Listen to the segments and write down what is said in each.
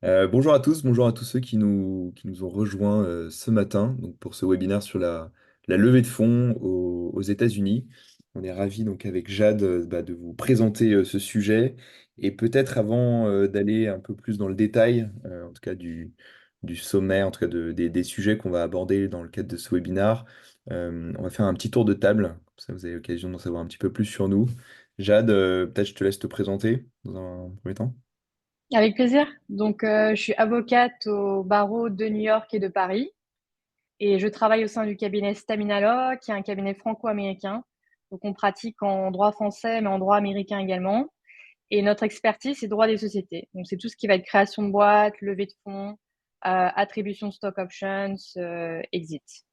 Bonjour à tous ceux qui nous ont rejoints ce matin donc pour ce webinaire sur la levée de fonds aux États-Unis. On est ravis donc avec Jade de vous présenter ce sujet et peut-être avant d'aller un peu plus dans le détail, en tout cas du sommaire, en tout cas des sujets qu'on va aborder dans le cadre de ce webinaire, on va faire un petit tour de table, comme ça vous avez l'occasion d'en savoir un petit peu plus sur nous. Jade, peut-être je te laisse te présenter dans un premier temps. Avec plaisir. Je suis avocate au barreau de New York et de Paris et je travaille au sein du cabinet Stamina Law, qui est un cabinet franco-américain. Donc, on pratique en droit français, mais en droit américain également. Et notre expertise, c'est droit des sociétés. Donc, c'est tout ce qui va être création de boîtes, levée de fonds, attribution de stock options, exit.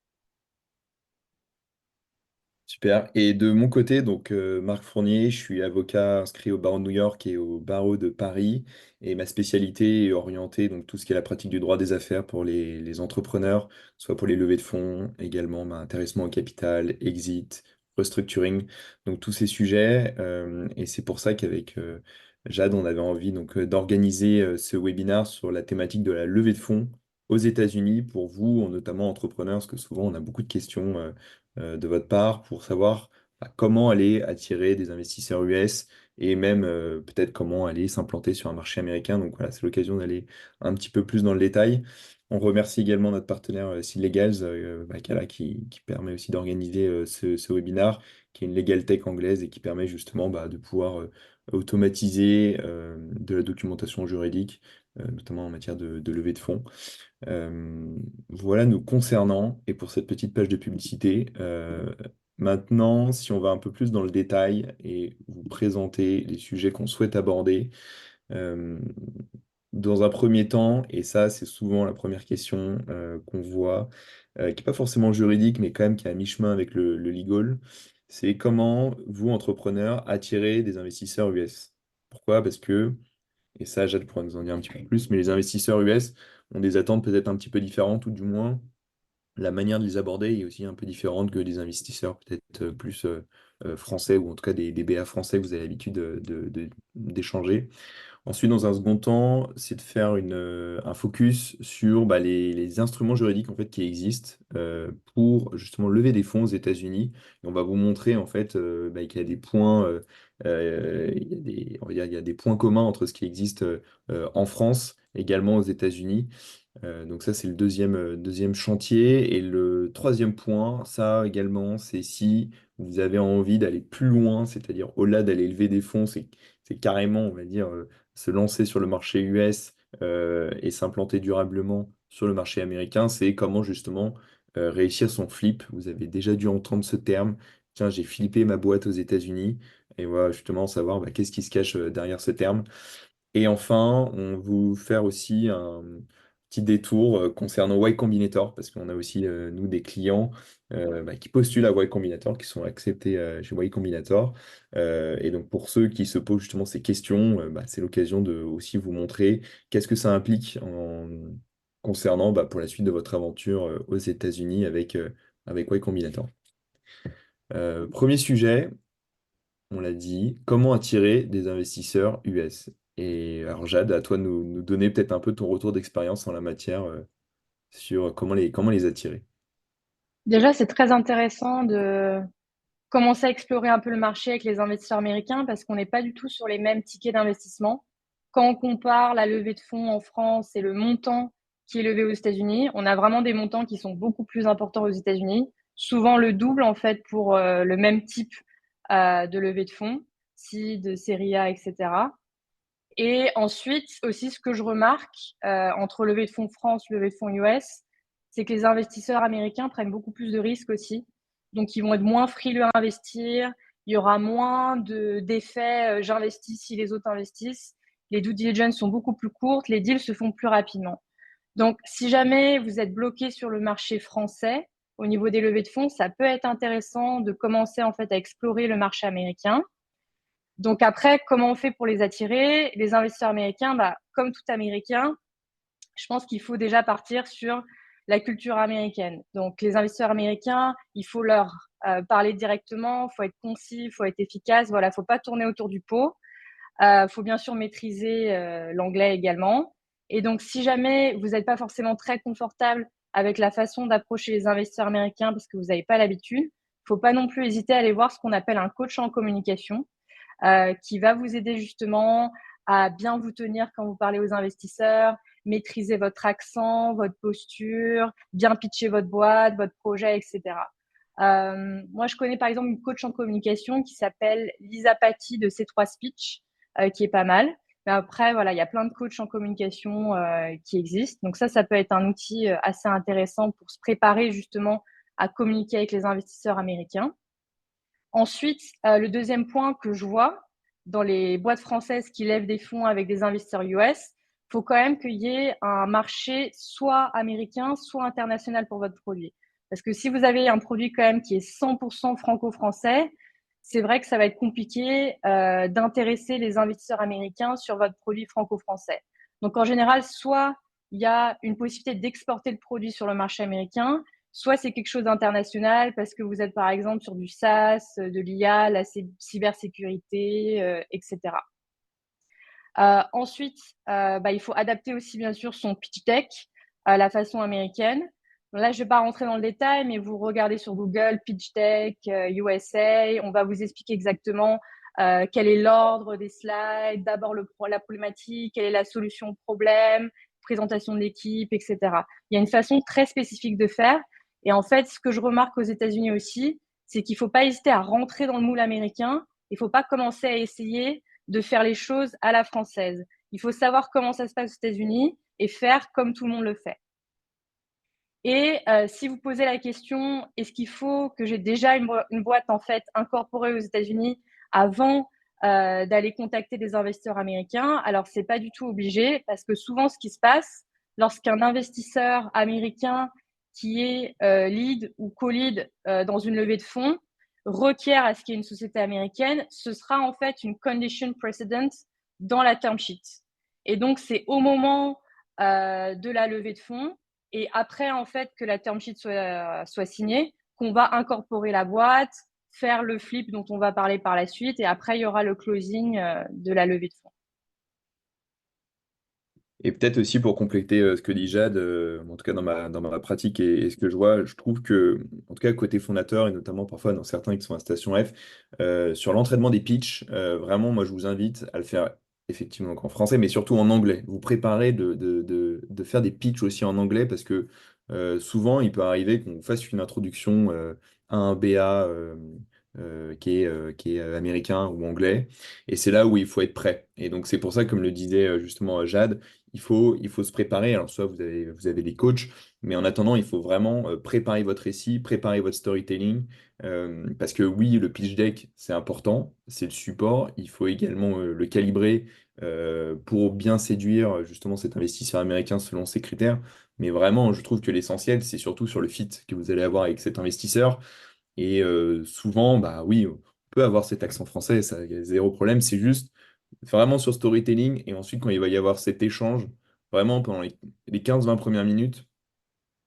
Super. Et de mon côté, donc Marc Fournier, je suis avocat inscrit au barreau de New York et au barreau de Paris. Et ma spécialité est orientée donc tout ce qui est la pratique du droit des affaires pour les entrepreneurs, soit pour les levées de fonds, également intéressement au capital, exit, restructuring, donc tous ces sujets. Et c'est pour ça qu'avec Jade, on avait envie donc d'organiser ce webinaire sur la thématique de la levée de fonds aux États-Unis pour vous, notamment entrepreneurs, parce que souvent on a beaucoup de questions. De votre part pour savoir comment aller attirer des investisseurs US et même peut-être comment aller s'implanter sur un marché américain. Donc voilà, c'est l'occasion d'aller un petit peu plus dans le détail. On remercie également notre partenaire Seed Legals, qui permet aussi d'organiser ce webinaire, qui est une legal tech anglaise et qui permet justement de pouvoir automatiser de la documentation juridique, notamment en matière de levée de fonds. Voilà nous concernant et pour cette petite page de publicité. Maintenant, si on va un peu plus dans le détail et vous présenter les sujets qu'on souhaite aborder, euh, dans un premier temps, et ça c'est souvent la première question qu'on voit, qui n'est pas forcément juridique, mais quand même qui est à mi-chemin avec le legal, c'est comment vous, entrepreneurs, attirez des investisseurs US. Pourquoi? Parce que et ça, Jade pourra nous en dire un petit peu plus, mais les investisseurs US ont des attentes peut-être un petit peu différentes, ou du moins la manière de les aborder est aussi un peu différente que des investisseurs peut-être plus français, ou en tout cas des BA français que vous avez l'habitude d'échanger. Ensuite, dans un second temps, c'est de faire un focus sur les instruments juridiques en fait, qui existent pour justement lever des fonds aux États-Unis. Et on va vous montrer en fait qu'il y a des points, il y a on va dire, il y a des points communs entre ce qui existe en France, également aux États-Unis. Donc ça, c'est le deuxième chantier. Et le troisième point, ça également, c'est si vous avez envie d'aller plus loin, c'est-à-dire au-delà d'aller lever des fonds, c'est carrément, on va dire, se lancer sur le marché US et s'implanter durablement sur le marché américain, c'est comment justement réussir son flip. Vous avez déjà dû entendre ce terme. Tiens, j'ai flippé ma boîte aux États-Unis. Et voilà, justement, savoir qu'est-ce qui se cache derrière ce terme. Et enfin, on va faire aussi un petit détour concernant Y Combinator, parce qu'on a aussi, nous, des clients qui postulent à Y Combinator, qui sont acceptés chez Y Combinator. Et donc, pour ceux qui se posent justement ces questions, c'est l'occasion de aussi vous montrer qu'est-ce que ça implique concernant pour la suite de votre aventure aux États-Unis avec Y Combinator. Premier sujet, on l'a dit, comment attirer des investisseurs US? Et alors Jade, à toi de nous donner peut-être un peu ton retour d'expérience en la matière sur comment les attirer. Déjà, c'est très intéressant de commencer à explorer un peu le marché avec les investisseurs américains parce qu'on n'est pas du tout sur les mêmes tickets d'investissement. Quand on compare la levée de fonds en France et le montant qui est levé aux États-Unis, on a vraiment des montants qui sont beaucoup plus importants aux États-Unis, souvent le double en fait pour le même type de levée de fonds, si de série A, etc. Et ensuite aussi ce que je remarque entre levée de fonds France, levée de fonds US, c'est que les investisseurs américains prennent beaucoup plus de risques aussi. Donc, ils vont être moins frileux à investir. Il y aura moins d'effets j'investis si les autres investissent. Les due diligence sont beaucoup plus courtes. Les deals se font plus rapidement. Donc, si jamais vous êtes bloqué sur le marché français, au niveau des levées de fonds, ça peut être intéressant de commencer en fait à explorer le marché américain. Donc après, comment on fait pour les attirer? Les investisseurs américains, comme tout Américain, je pense qu'il faut déjà partir sur la culture américaine. Donc, les investisseurs américains, il faut leur parler directement, il faut être concis, il faut être efficace. Voilà, il ne faut pas tourner autour du pot. Il faut bien sûr maîtriser l'anglais également. Et donc, si jamais vous n'êtes pas forcément très confortable avec la façon d'approcher les investisseurs américains parce que vous n'avez pas l'habitude, il ne faut pas non plus hésiter à aller voir ce qu'on appelle un coach en communication qui va vous aider justement à bien vous tenir quand vous parlez aux investisseurs, maîtriser votre accent, votre posture, bien pitcher votre boîte, votre projet, etc. Moi, je connais par exemple une coach en communication qui s'appelle Lisa Patty de C3 Speech, qui est pas mal. Mais après, voilà, il y a plein de coachs en communication qui existent. Donc ça peut être un outil assez intéressant pour se préparer justement à communiquer avec les investisseurs américains. Ensuite, le deuxième point que je vois dans les boîtes françaises qui lèvent des fonds avec des investisseurs US, il faut quand même qu'il y ait un marché soit américain, soit international pour votre produit. Parce que si vous avez un produit quand même qui est 100% franco-français, c'est vrai que ça va être compliqué d'intéresser les investisseurs américains sur votre produit franco-français. Donc en général, soit il y a une possibilité d'exporter le produit sur le marché américain, soit c'est quelque chose d'international parce que vous êtes par exemple sur du SaaS, de l'IA, la cybersécurité, etc. Ensuite, il faut adapter aussi bien sûr son pitch deck à la façon américaine. Là, je ne vais pas rentrer dans le détail, mais vous regardez sur Google pitch deck USA, on va vous expliquer exactement quel est l'ordre des slides, d'abord la problématique, quelle est la solution au problème, présentation de l'équipe, etc. Il y a une façon très spécifique de faire. Et en fait, ce que je remarque aux États-Unis aussi, c'est qu'il ne faut pas hésiter à rentrer dans le moule américain. Il ne faut pas commencer à essayer de faire les choses à la française. Il faut savoir comment ça se passe aux États-Unis et faire comme tout le monde le fait. Et si vous posez la question, est-ce qu'il faut que j'ai déjà une boîte en fait incorporée aux États-Unis avant d'aller contacter des investisseurs américains? Alors, c'est pas du tout obligé parce que souvent, ce qui se passe lorsqu'un investisseur américain qui est lead ou co-lead dans une levée de fonds requiert à ce qu'il y ait une société américaine, ce sera en fait une condition precedent dans la term sheet. Et donc, c'est au moment de la levée de fonds et après, en fait, que la term sheet soit signée, qu'on va incorporer la boîte, faire le flip dont on va parler par la suite, et après, il y aura le closing de la levée de fonds. Et peut-être aussi pour compléter ce que dit Jade, en tout cas dans ma pratique et ce que je vois, je trouve que, en tout cas côté fondateur, et notamment parfois dans certains qui sont à Station F, sur l'entraînement des pitchs, vraiment, moi je vous invite à le faire effectivement donc en français, mais surtout en anglais. Vous préparez de faire des pitchs aussi en anglais parce que souvent il peut arriver qu'on fasse une introduction à un BA qui est américain ou anglais, et c'est là où il faut être prêt. Et donc c'est pour ça, comme le disait justement Jade, il faut se préparer. Alors, soit vous avez des coachs, mais en attendant, il faut vraiment préparer votre récit, préparer votre storytelling. Parce que oui, le pitch deck, c'est important, c'est le support. Il faut également le calibrer pour bien séduire justement cet investisseur américain selon ses critères. Mais vraiment, je trouve que l'essentiel, c'est surtout sur le fit que vous allez avoir avec cet investisseur. Et souvent, bah oui, on peut avoir cet accent français, ça, y a zéro problème. C'est juste vraiment sur storytelling. Et ensuite, quand il va y avoir cet échange, vraiment pendant les 15-20 premières minutes,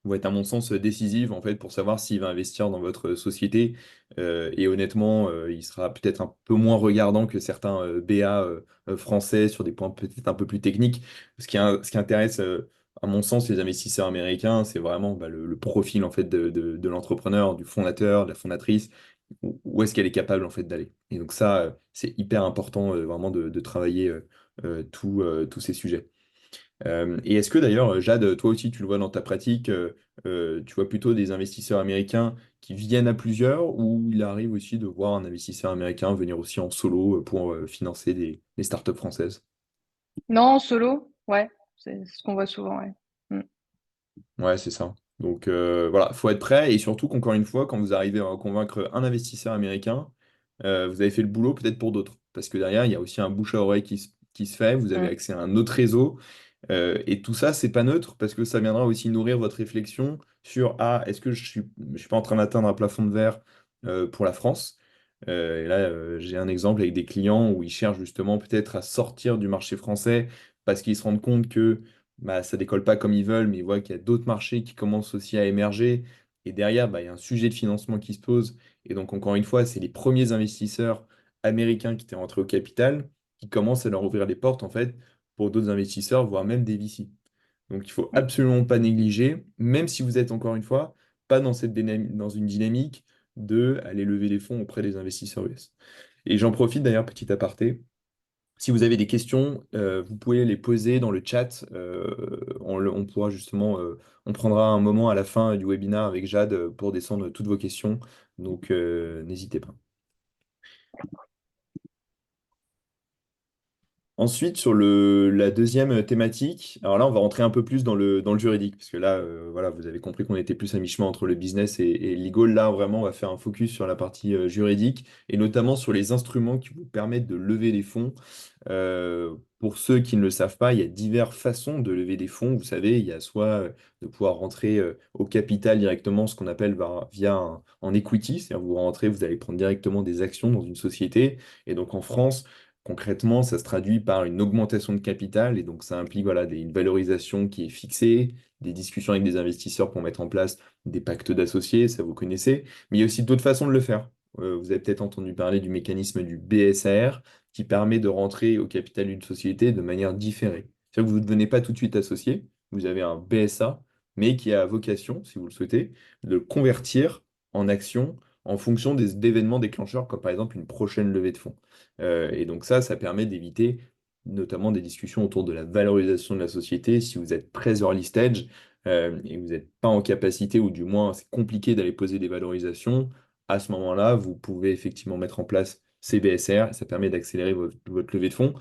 vont être à mon sens décisives en fait pour savoir s'il va investir dans votre société. Et honnêtement, il sera peut-être un peu moins regardant que certains BA français sur des points peut-être un peu plus techniques. Ce qui intéresse, à mon sens, les investisseurs américains, c'est vraiment bah, le profil en fait de l'entrepreneur, du fondateur, de la fondatrice. Où est-ce qu'elle est capable en fait d'aller? Et donc ça, c'est hyper important vraiment de travailler tous ces sujets. Et est-ce que d'ailleurs, Jade, toi aussi, tu le vois dans ta pratique, tu vois plutôt des investisseurs américains qui viennent à plusieurs ou il arrive aussi de voir un investisseur américain venir aussi en solo pour financer des startups françaises? Non, solo, ouais, c'est ce qu'on voit souvent, ouais. Mm. Ouais, c'est ça. Donc voilà, faut être prêt et surtout qu'encore une fois, quand vous arrivez à convaincre un investisseur américain, vous avez fait le boulot peut-être pour d'autres. Parce que derrière, il y a aussi un bouche à oreille qui se fait, vous avez Mm. accès à un autre réseau. Et tout ça, c'est pas neutre parce que ça viendra aussi nourrir votre réflexion sur ah, est-ce que je suis pas en train d'atteindre un plafond de verre pour la France? Et là, j'ai un exemple avec des clients où ils cherchent justement peut-être à sortir du marché français parce qu'ils se rendent compte que bah, ça décolle pas comme ils veulent, mais ils voient qu'il y a d'autres marchés qui commencent aussi à émerger. Et derrière, bah, il y a un sujet de financement qui se pose. Et donc, encore une fois, c'est les premiers investisseurs américains qui étaient rentrés au capital qui commencent à leur ouvrir les portes en fait pour d'autres investisseurs, voire même des VC. Donc, il faut absolument pas négliger, même si vous êtes, encore une fois, pas dans dans une dynamique de aller lever des fonds auprès des investisseurs US. Et j'en profite d'ailleurs, petit aparté. Si vous avez des questions, vous pouvez les poser dans le chat. On pourra justement, on prendra un moment à la fin du webinaire avec Jade pour descendre toutes vos questions. Donc, n'hésitez pas. Ensuite, sur la deuxième thématique, alors là, on va rentrer un peu plus dans le juridique, parce que là, voilà, vous avez compris qu'on était plus à mi-chemin entre le business et legal. Là, vraiment, on va faire un focus sur la partie juridique, et notamment sur les instruments qui vous permettent de lever des fonds. Pour ceux qui ne le savent pas, il y a diverses façons de lever des fonds. Vous savez, il y a soit de pouvoir rentrer au capital directement, ce qu'on appelle en equity, c'est-à-dire vous rentrez, vous allez prendre directement des actions dans une société, et donc en France, concrètement, ça se traduit par une augmentation de capital et donc ça implique voilà, une valorisation qui est fixée, des discussions avec des investisseurs pour mettre en place des pactes d'associés, ça vous connaissez. Mais il y a aussi d'autres façons de le faire. Vous avez peut-être entendu parler du mécanisme du BSAR qui permet de rentrer au capital d'une société de manière différée. C'est-à-dire que vous ne devenez pas tout de suite associé, vous avez un BSA, mais qui a vocation, si vous le souhaitez, de le convertir en action en fonction d'événements déclencheurs, comme par exemple une prochaine levée de fonds. Et donc ça permet d'éviter notamment des discussions autour de la valorisation de la société. Si vous êtes très early stage et vous n'êtes pas en capacité, ou du moins c'est compliqué d'aller poser des valorisations, à ce moment-là, vous pouvez effectivement mettre en place ces BSR, et ça permet d'accélérer votre levée de fonds.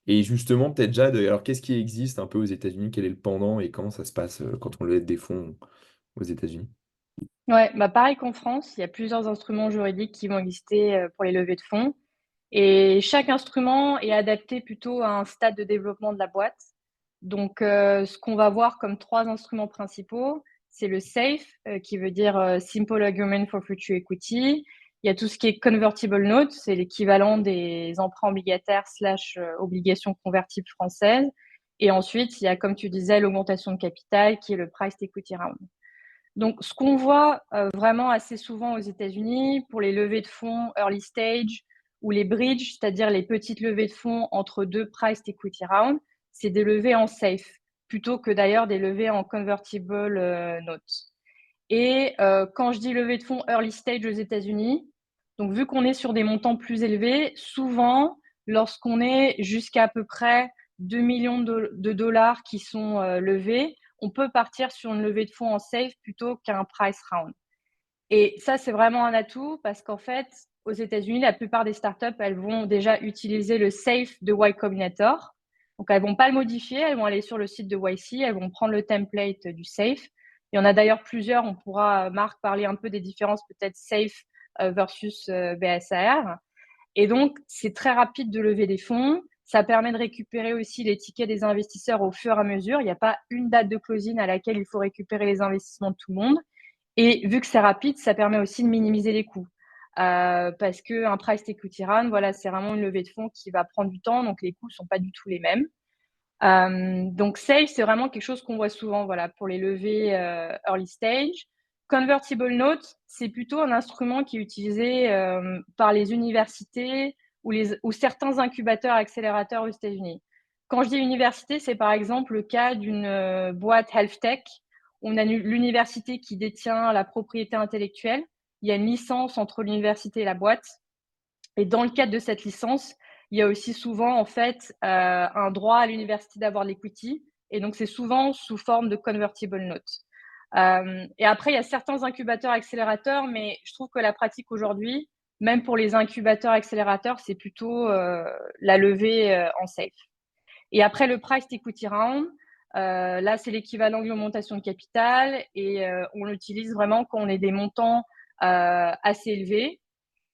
Et justement, peut-être Jade, alors qu'est-ce qui existe un peu aux États-Unis? Quel est le pendant et comment ça se passe quand on lève des fonds aux États-Unis? Ouais, bah pareil qu'en France, il y a plusieurs instruments juridiques qui vont exister pour les levées de fonds. Et chaque instrument est adapté plutôt à un stade de développement de la boîte. Donc, ce qu'on va voir comme trois instruments principaux, c'est le SAFE, qui veut dire Simple Agreement for Future Equity. Il y a tout ce qui est Convertible Note, c'est l'équivalent des emprunts obligataires slash obligations convertibles françaises. Et ensuite, il y a, comme tu disais, l'augmentation de capital, qui est le Priced Equity Round. Donc, ce qu'on voit vraiment assez souvent aux États-Unis pour les levées de fonds early stage ou les bridges, c'est-à-dire les petites levées de fonds entre deux priced equity rounds, c'est des levées en safe plutôt que d'ailleurs des levées en convertible notes. Et quand je dis levée de fonds early stage aux États-Unis, donc vu qu'on est sur des montants plus élevés, souvent, lorsqu'on est jusqu'à à peu près 2 millions de dollars qui sont levés, on peut partir sur une levée de fonds en safe plutôt qu'un price round. Et ça, c'est vraiment un atout parce qu'en fait, aux États-Unis, la plupart des startups, elles vont déjà utiliser le safe de Y Combinator. Donc, elles vont pas le modifier, elles vont aller sur le site de YC, elles vont prendre le template du safe. Il y en a d'ailleurs plusieurs. On pourra, Marc, parler un peu des différences peut-être safe versus BSAR. Et donc, c'est très rapide de lever des fonds. Ça permet de récupérer aussi les tickets des investisseurs au fur et à mesure. Il n'y a pas une date de closing à laquelle il faut récupérer les investissements de tout le monde. Et vu que c'est rapide, ça permet aussi de minimiser les coûts. Parce qu'un price equity round, voilà, c'est vraiment une levée de fonds qui va prendre du temps, donc les coûts ne sont pas du tout les mêmes. Donc Safe, c'est vraiment quelque chose qu'on voit souvent voilà, pour les levées early stage. Convertible Note, c'est plutôt un instrument qui est utilisé par les universités ou certains incubateurs accélérateurs aux États-Unis. Quand je dis université, c'est par exemple le cas d'une boîte health tech. On a l'université qui détient la propriété intellectuelle. Il y a une licence entre l'université et la boîte. Et dans le cadre de cette licence, il y a aussi souvent en fait un droit à l'université d'avoir l'equity. Et donc, c'est souvent sous forme de convertible note. Et après, il y a certains incubateurs accélérateurs, mais je trouve que la pratique aujourd'hui, même pour les incubateurs accélérateurs, c'est plutôt la levée en safe. Et après, le price equity round, là, c'est l'équivalent de l'augmentation de capital et on l'utilise vraiment quand on est des montants assez élevés.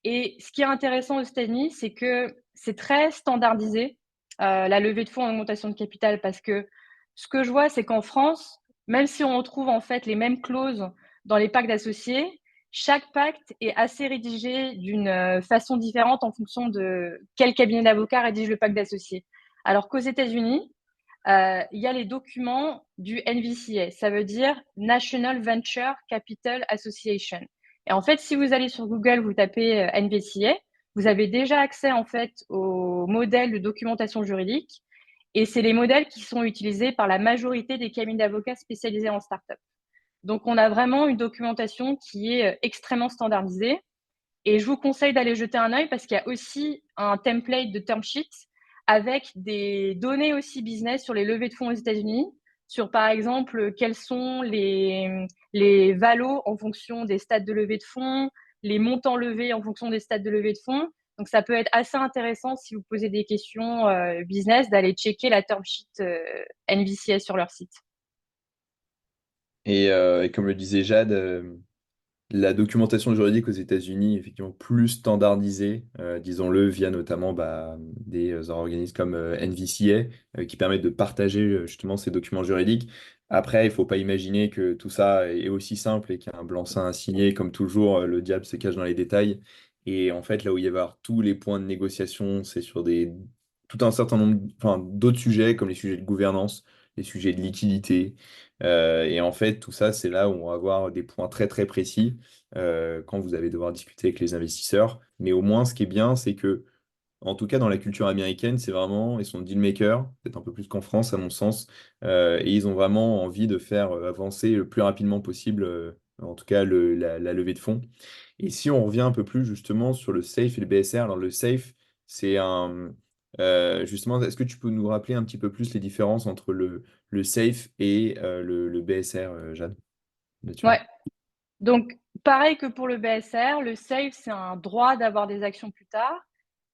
Et ce qui est intéressant aux États-Unis, c'est que c'est très standardisé, la levée de fonds en augmentation de capital, parce que ce que je vois, c'est qu'en France, même si on retrouve en fait les mêmes clauses dans les pactes d'associés, chaque pacte est assez rédigé d'une façon différente en fonction de quel cabinet d'avocats rédige le pacte d'associés. Alors qu'aux États-Unis, il y a les documents du NVCA, ça veut dire National Venture Capital Association. Et en fait, si vous allez sur Google, vous tapez NVCA, vous avez déjà accès en fait au modèle de documentation juridique. Et c'est les modèles qui sont utilisés par la majorité des cabinets d'avocats spécialisés en startup. Donc, on a vraiment une documentation qui est extrêmement standardisée. Et je vous conseille d'aller jeter un œil parce qu'il y a aussi un template de term sheet avec des données aussi business sur les levées de fonds aux États-Unis, sur par exemple quels sont les valos en fonction des stades de levée de fonds, les montants levés en fonction des stades de levée de fonds. Donc ça peut être assez intéressant si vous posez des questions business d'aller checker la term sheet NVCS sur leur site. Et comme le disait Jade, la documentation juridique aux États-Unis est effectivement plus standardisée, disons-le, via notamment des organismes comme NVCA, qui permettent de partager justement ces documents juridiques. Après, il ne faut pas imaginer que tout ça est aussi simple et qu'il y a un blanc-seing à signer. Comme toujours, le diable se cache dans les détails. Et en fait, là où il y avoir tous les points de négociation, c'est sur tout un certain nombre, enfin, d'autres sujets, comme les sujets de gouvernance, les sujets de liquidité. Et en fait, tout ça, c'est là où on va avoir des points très très précis quand vous allez devoir discuter avec les investisseurs. Mais au moins, ce qui est bien, c'est que, en tout cas dans la culture américaine, c'est vraiment, ils sont deal makers, peut-être un peu plus qu'en France, à mon sens, et ils ont vraiment envie de faire avancer le plus rapidement possible, en tout cas, la levée de fonds. Et si on revient un peu plus justement sur le SAFE et le BSR, alors le SAFE, c'est un... justement, est-ce que tu peux nous rappeler un petit peu plus les différences entre le SAFE et le BSR, Jeanne, là-dessus? Ouais. Donc, pareil que pour le BSR, le SAFE, c'est un droit d'avoir des actions plus tard.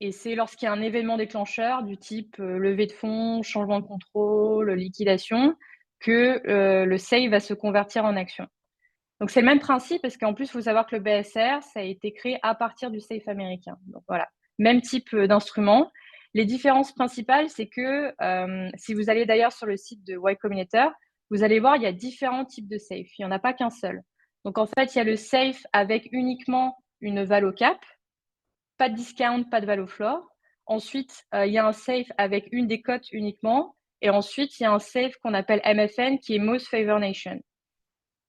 Et c'est lorsqu'il y a un événement déclencheur du type levée de fonds, changement de contrôle, liquidation, que le SAFE va se convertir en action. Donc, c'est le même principe parce qu'en plus, il faut savoir que le BSR, ça a été créé à partir du SAFE américain. Donc, voilà, même type d'instrument. Les différences principales, c'est que si vous allez d'ailleurs sur le site de Y Combinator, vous allez voir, il y a différents types de SAFE. Il n'y en a pas qu'un seul. Donc, en fait, il y a le SAFE avec uniquement une valo cap, pas de discount, pas de valo floor. Ensuite, il y a un SAFE avec une des cotes uniquement. Et ensuite, il y a un SAFE qu'on appelle MFN qui est Most Favor Nation.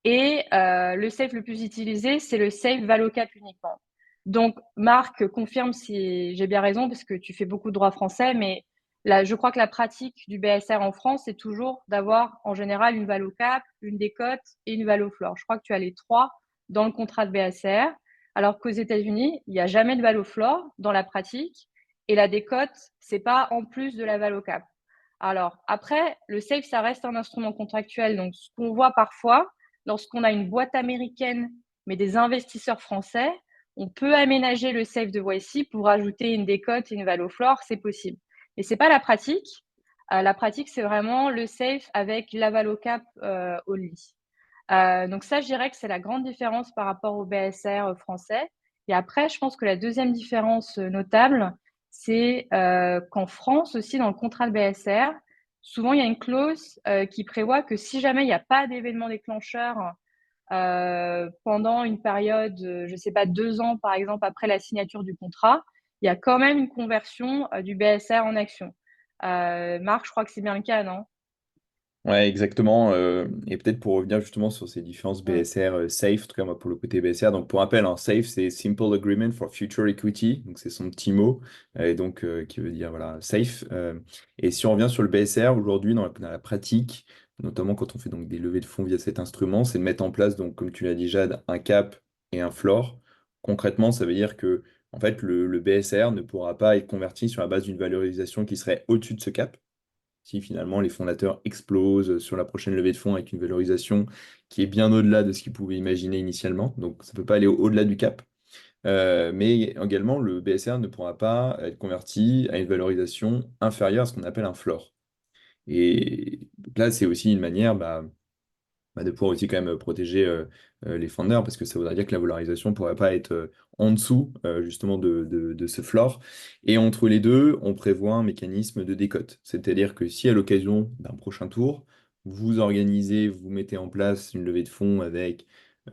Et le safe le plus utilisé, c'est le safe ValoCap uniquement. Donc, Marc, confirme si j'ai bien raison, parce que tu fais beaucoup de droit français, mais là, je crois que la pratique du BSR en France, c'est toujours d'avoir en général une ValoCap, une décote et une ValoFloor. Je crois que tu as les trois dans le contrat de BSR, alors qu'aux États-Unis, il n'y a jamais de ValoFloor dans la pratique, et la décote, c'est pas en plus de la ValoCap. Alors, après, le safe, ça reste un instrument contractuel. Donc, ce qu'on voit parfois, lorsqu'on a une boîte américaine, mais des investisseurs français, on peut aménager le safe de YC pour ajouter une décote et une valo floor, c'est possible. Mais ce n'est pas la pratique. La pratique, c'est vraiment le safe avec la valo cap only. Donc ça, je dirais que c'est la grande différence par rapport au BSR français. Et après, je pense que la deuxième différence notable, c'est qu'en France aussi, dans le contrat de BSR, souvent, il y a une clause qui prévoit que si jamais il n'y a pas d'événement déclencheur pendant une période, je ne sais pas, 2 ans, par exemple, après la signature du contrat, il y a quand même une conversion du BSR en action. Marc, je crois que c'est bien le cas, non? Ouais, exactement. Et peut-être pour revenir justement sur ces différences Mm. BSR, SAFE, en tout cas moi pour le côté BSR. Donc pour rappel, un SAFE, c'est Simple Agreement for Future Equity. Donc c'est son petit mot, et donc qui veut dire voilà, SAFE. Et si on revient sur le BSR, aujourd'hui dans la pratique, notamment quand on fait donc des levées de fonds via cet instrument, c'est de mettre en place, donc comme tu l'as dit Jade, un cap et un floor. Concrètement, ça veut dire que en fait le BSR ne pourra pas être converti sur la base d'une valorisation qui serait au-dessus de ce cap si finalement les fondateurs explosent sur la prochaine levée de fonds avec une valorisation qui est bien au-delà de ce qu'ils pouvaient imaginer initialement. Donc ça ne peut pas aller au-delà du cap. Mais également, le BSR ne pourra pas être converti à une valorisation inférieure à ce qu'on appelle un floor. Et donc là, c'est aussi une manière de pouvoir aussi quand même protéger les founders, parce que ça voudrait dire que la valorisation ne pourrait pas être en dessous justement de ce floor. Et entre les deux, on prévoit un mécanisme de décote. C'est-à-dire que si à l'occasion d'un prochain tour, vous organisez, vous mettez en place une levée de fonds avec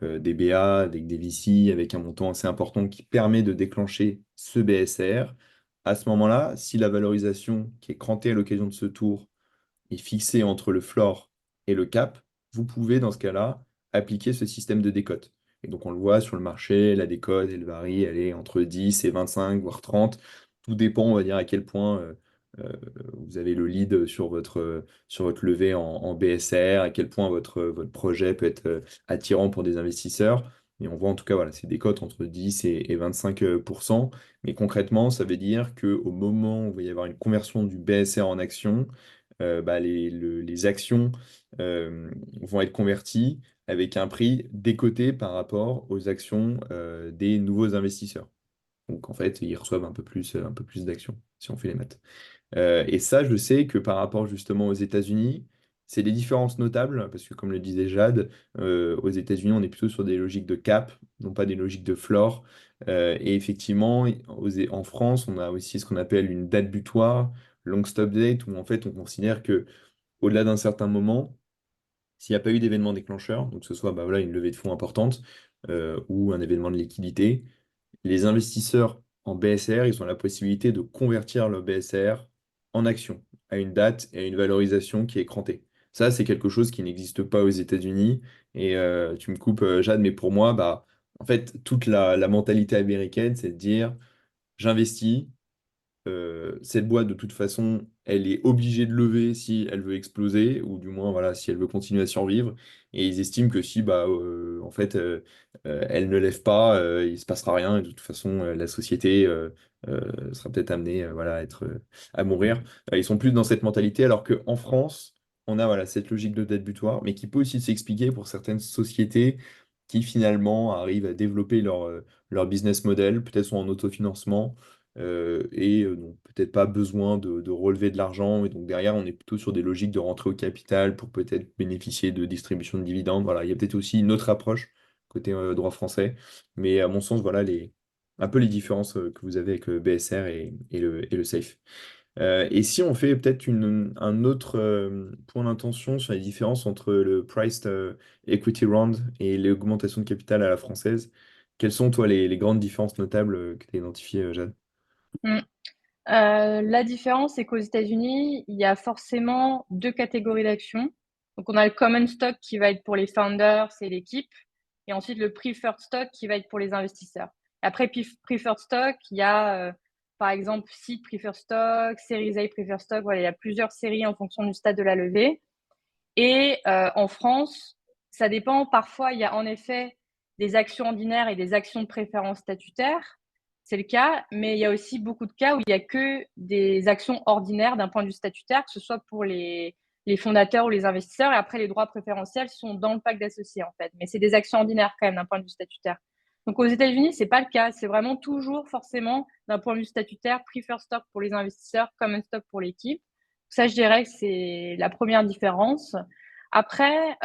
des BA, avec des VC, avec un montant assez important qui permet de déclencher ce BSR, à ce moment-là, si la valorisation qui est crantée à l'occasion de ce tour est fixé entre le floor et le cap, vous pouvez dans ce cas-là appliquer ce système de décote. Et donc on le voit sur le marché, la décote, elle varie, elle est entre 10 et 25, voire 30. Tout dépend, on va dire, à quel point vous avez le lead sur votre levée en BSR, à quel point votre projet peut être attirant pour des investisseurs. Et on voit en tout cas, voilà, c'est des cotes entre 10 et 25%. Mais concrètement, ça veut dire qu'au moment où il va y avoir une conversion du BSR en actions, bah, les actions vont être converties avec un prix décoté par rapport aux actions des nouveaux investisseurs. Donc en fait, ils reçoivent un peu plus d'actions, si on fait les maths. Et ça, je sais que par rapport justement aux États-Unis, c'est des différences notables, parce que comme le disait Jade, aux États-Unis, on est plutôt sur des logiques de cap, non pas des logiques de floor. Et effectivement, en France, on a aussi ce qu'on appelle une date butoir, long stop date, où en fait, on considère que au-delà d'un certain moment, s'il n'y a pas eu d'événement déclencheur, donc que ce soit bah, voilà, une levée de fonds importante ou un événement de liquidité, les investisseurs en BSR, ils ont la possibilité de convertir leur BSR en action à une date et à une valorisation qui est crantée. Ça, c'est quelque chose qui n'existe pas aux États-Unis. Et tu me coupes, Jade, mais pour moi, bah, en fait, toute la mentalité américaine, c'est de dire, j'investis, cette boîte, de toute façon, elle est obligée de lever si elle veut exploser, ou du moins, voilà, si elle veut continuer à survivre. Et ils estiment que si, bah, en fait, elle ne lève pas, il ne se passera rien. Et de toute façon, la société sera peut-être amenée, voilà, à mourir. Ils sont plus dans cette mentalité, alors qu'en France, on a, voilà, cette logique de dette butoir, mais qui peut aussi s'expliquer pour certaines sociétés qui, finalement, arrivent à développer leur business model, peut-être sont en autofinancement et donc peut-être pas besoin de relever de l'argent. Et donc derrière, on est plutôt sur des logiques de rentrée au capital pour peut-être bénéficier de distribution de dividendes. Voilà, il y a peut-être aussi une autre approche côté droit français. Mais à mon sens, voilà un peu les différences que vous avez avec le BSR et le SAFE. Et si on fait peut-être un autre point d'intention sur les différences entre le Priced Equity Round et l'augmentation de capital à la française, quelles sont, toi, les grandes différences notables que tu as identifiées, Jade? Mm. La différence, c'est qu'aux États-Unis, il y a forcément deux catégories d'actions. Donc, on a le common stock qui va être pour les founders et l'équipe, et ensuite le preferred stock qui va être pour les investisseurs. Après preferred stock, il y a par exemple seed preferred stock, series A preferred stock. Voilà, il y a plusieurs séries en fonction du stade de la levée. Et en France, ça dépend. Parfois, il y a en effet des actions ordinaires et des actions de préférence statutaire. C'est le cas, mais il y a aussi beaucoup de cas où il n'y a que des actions ordinaires d'un point de vue statutaire, que ce soit pour les fondateurs ou les investisseurs. Et après, les droits préférentiels sont dans le pacte d'associés, en fait. Mais c'est des actions ordinaires quand même d'un point de vue statutaire. Donc aux États-Unis, c'est pas le cas. C'est vraiment toujours forcément d'un point de vue statutaire, preferred stock pour les investisseurs, common stock pour l'équipe. Ça, je dirais que c'est la première différence. Après,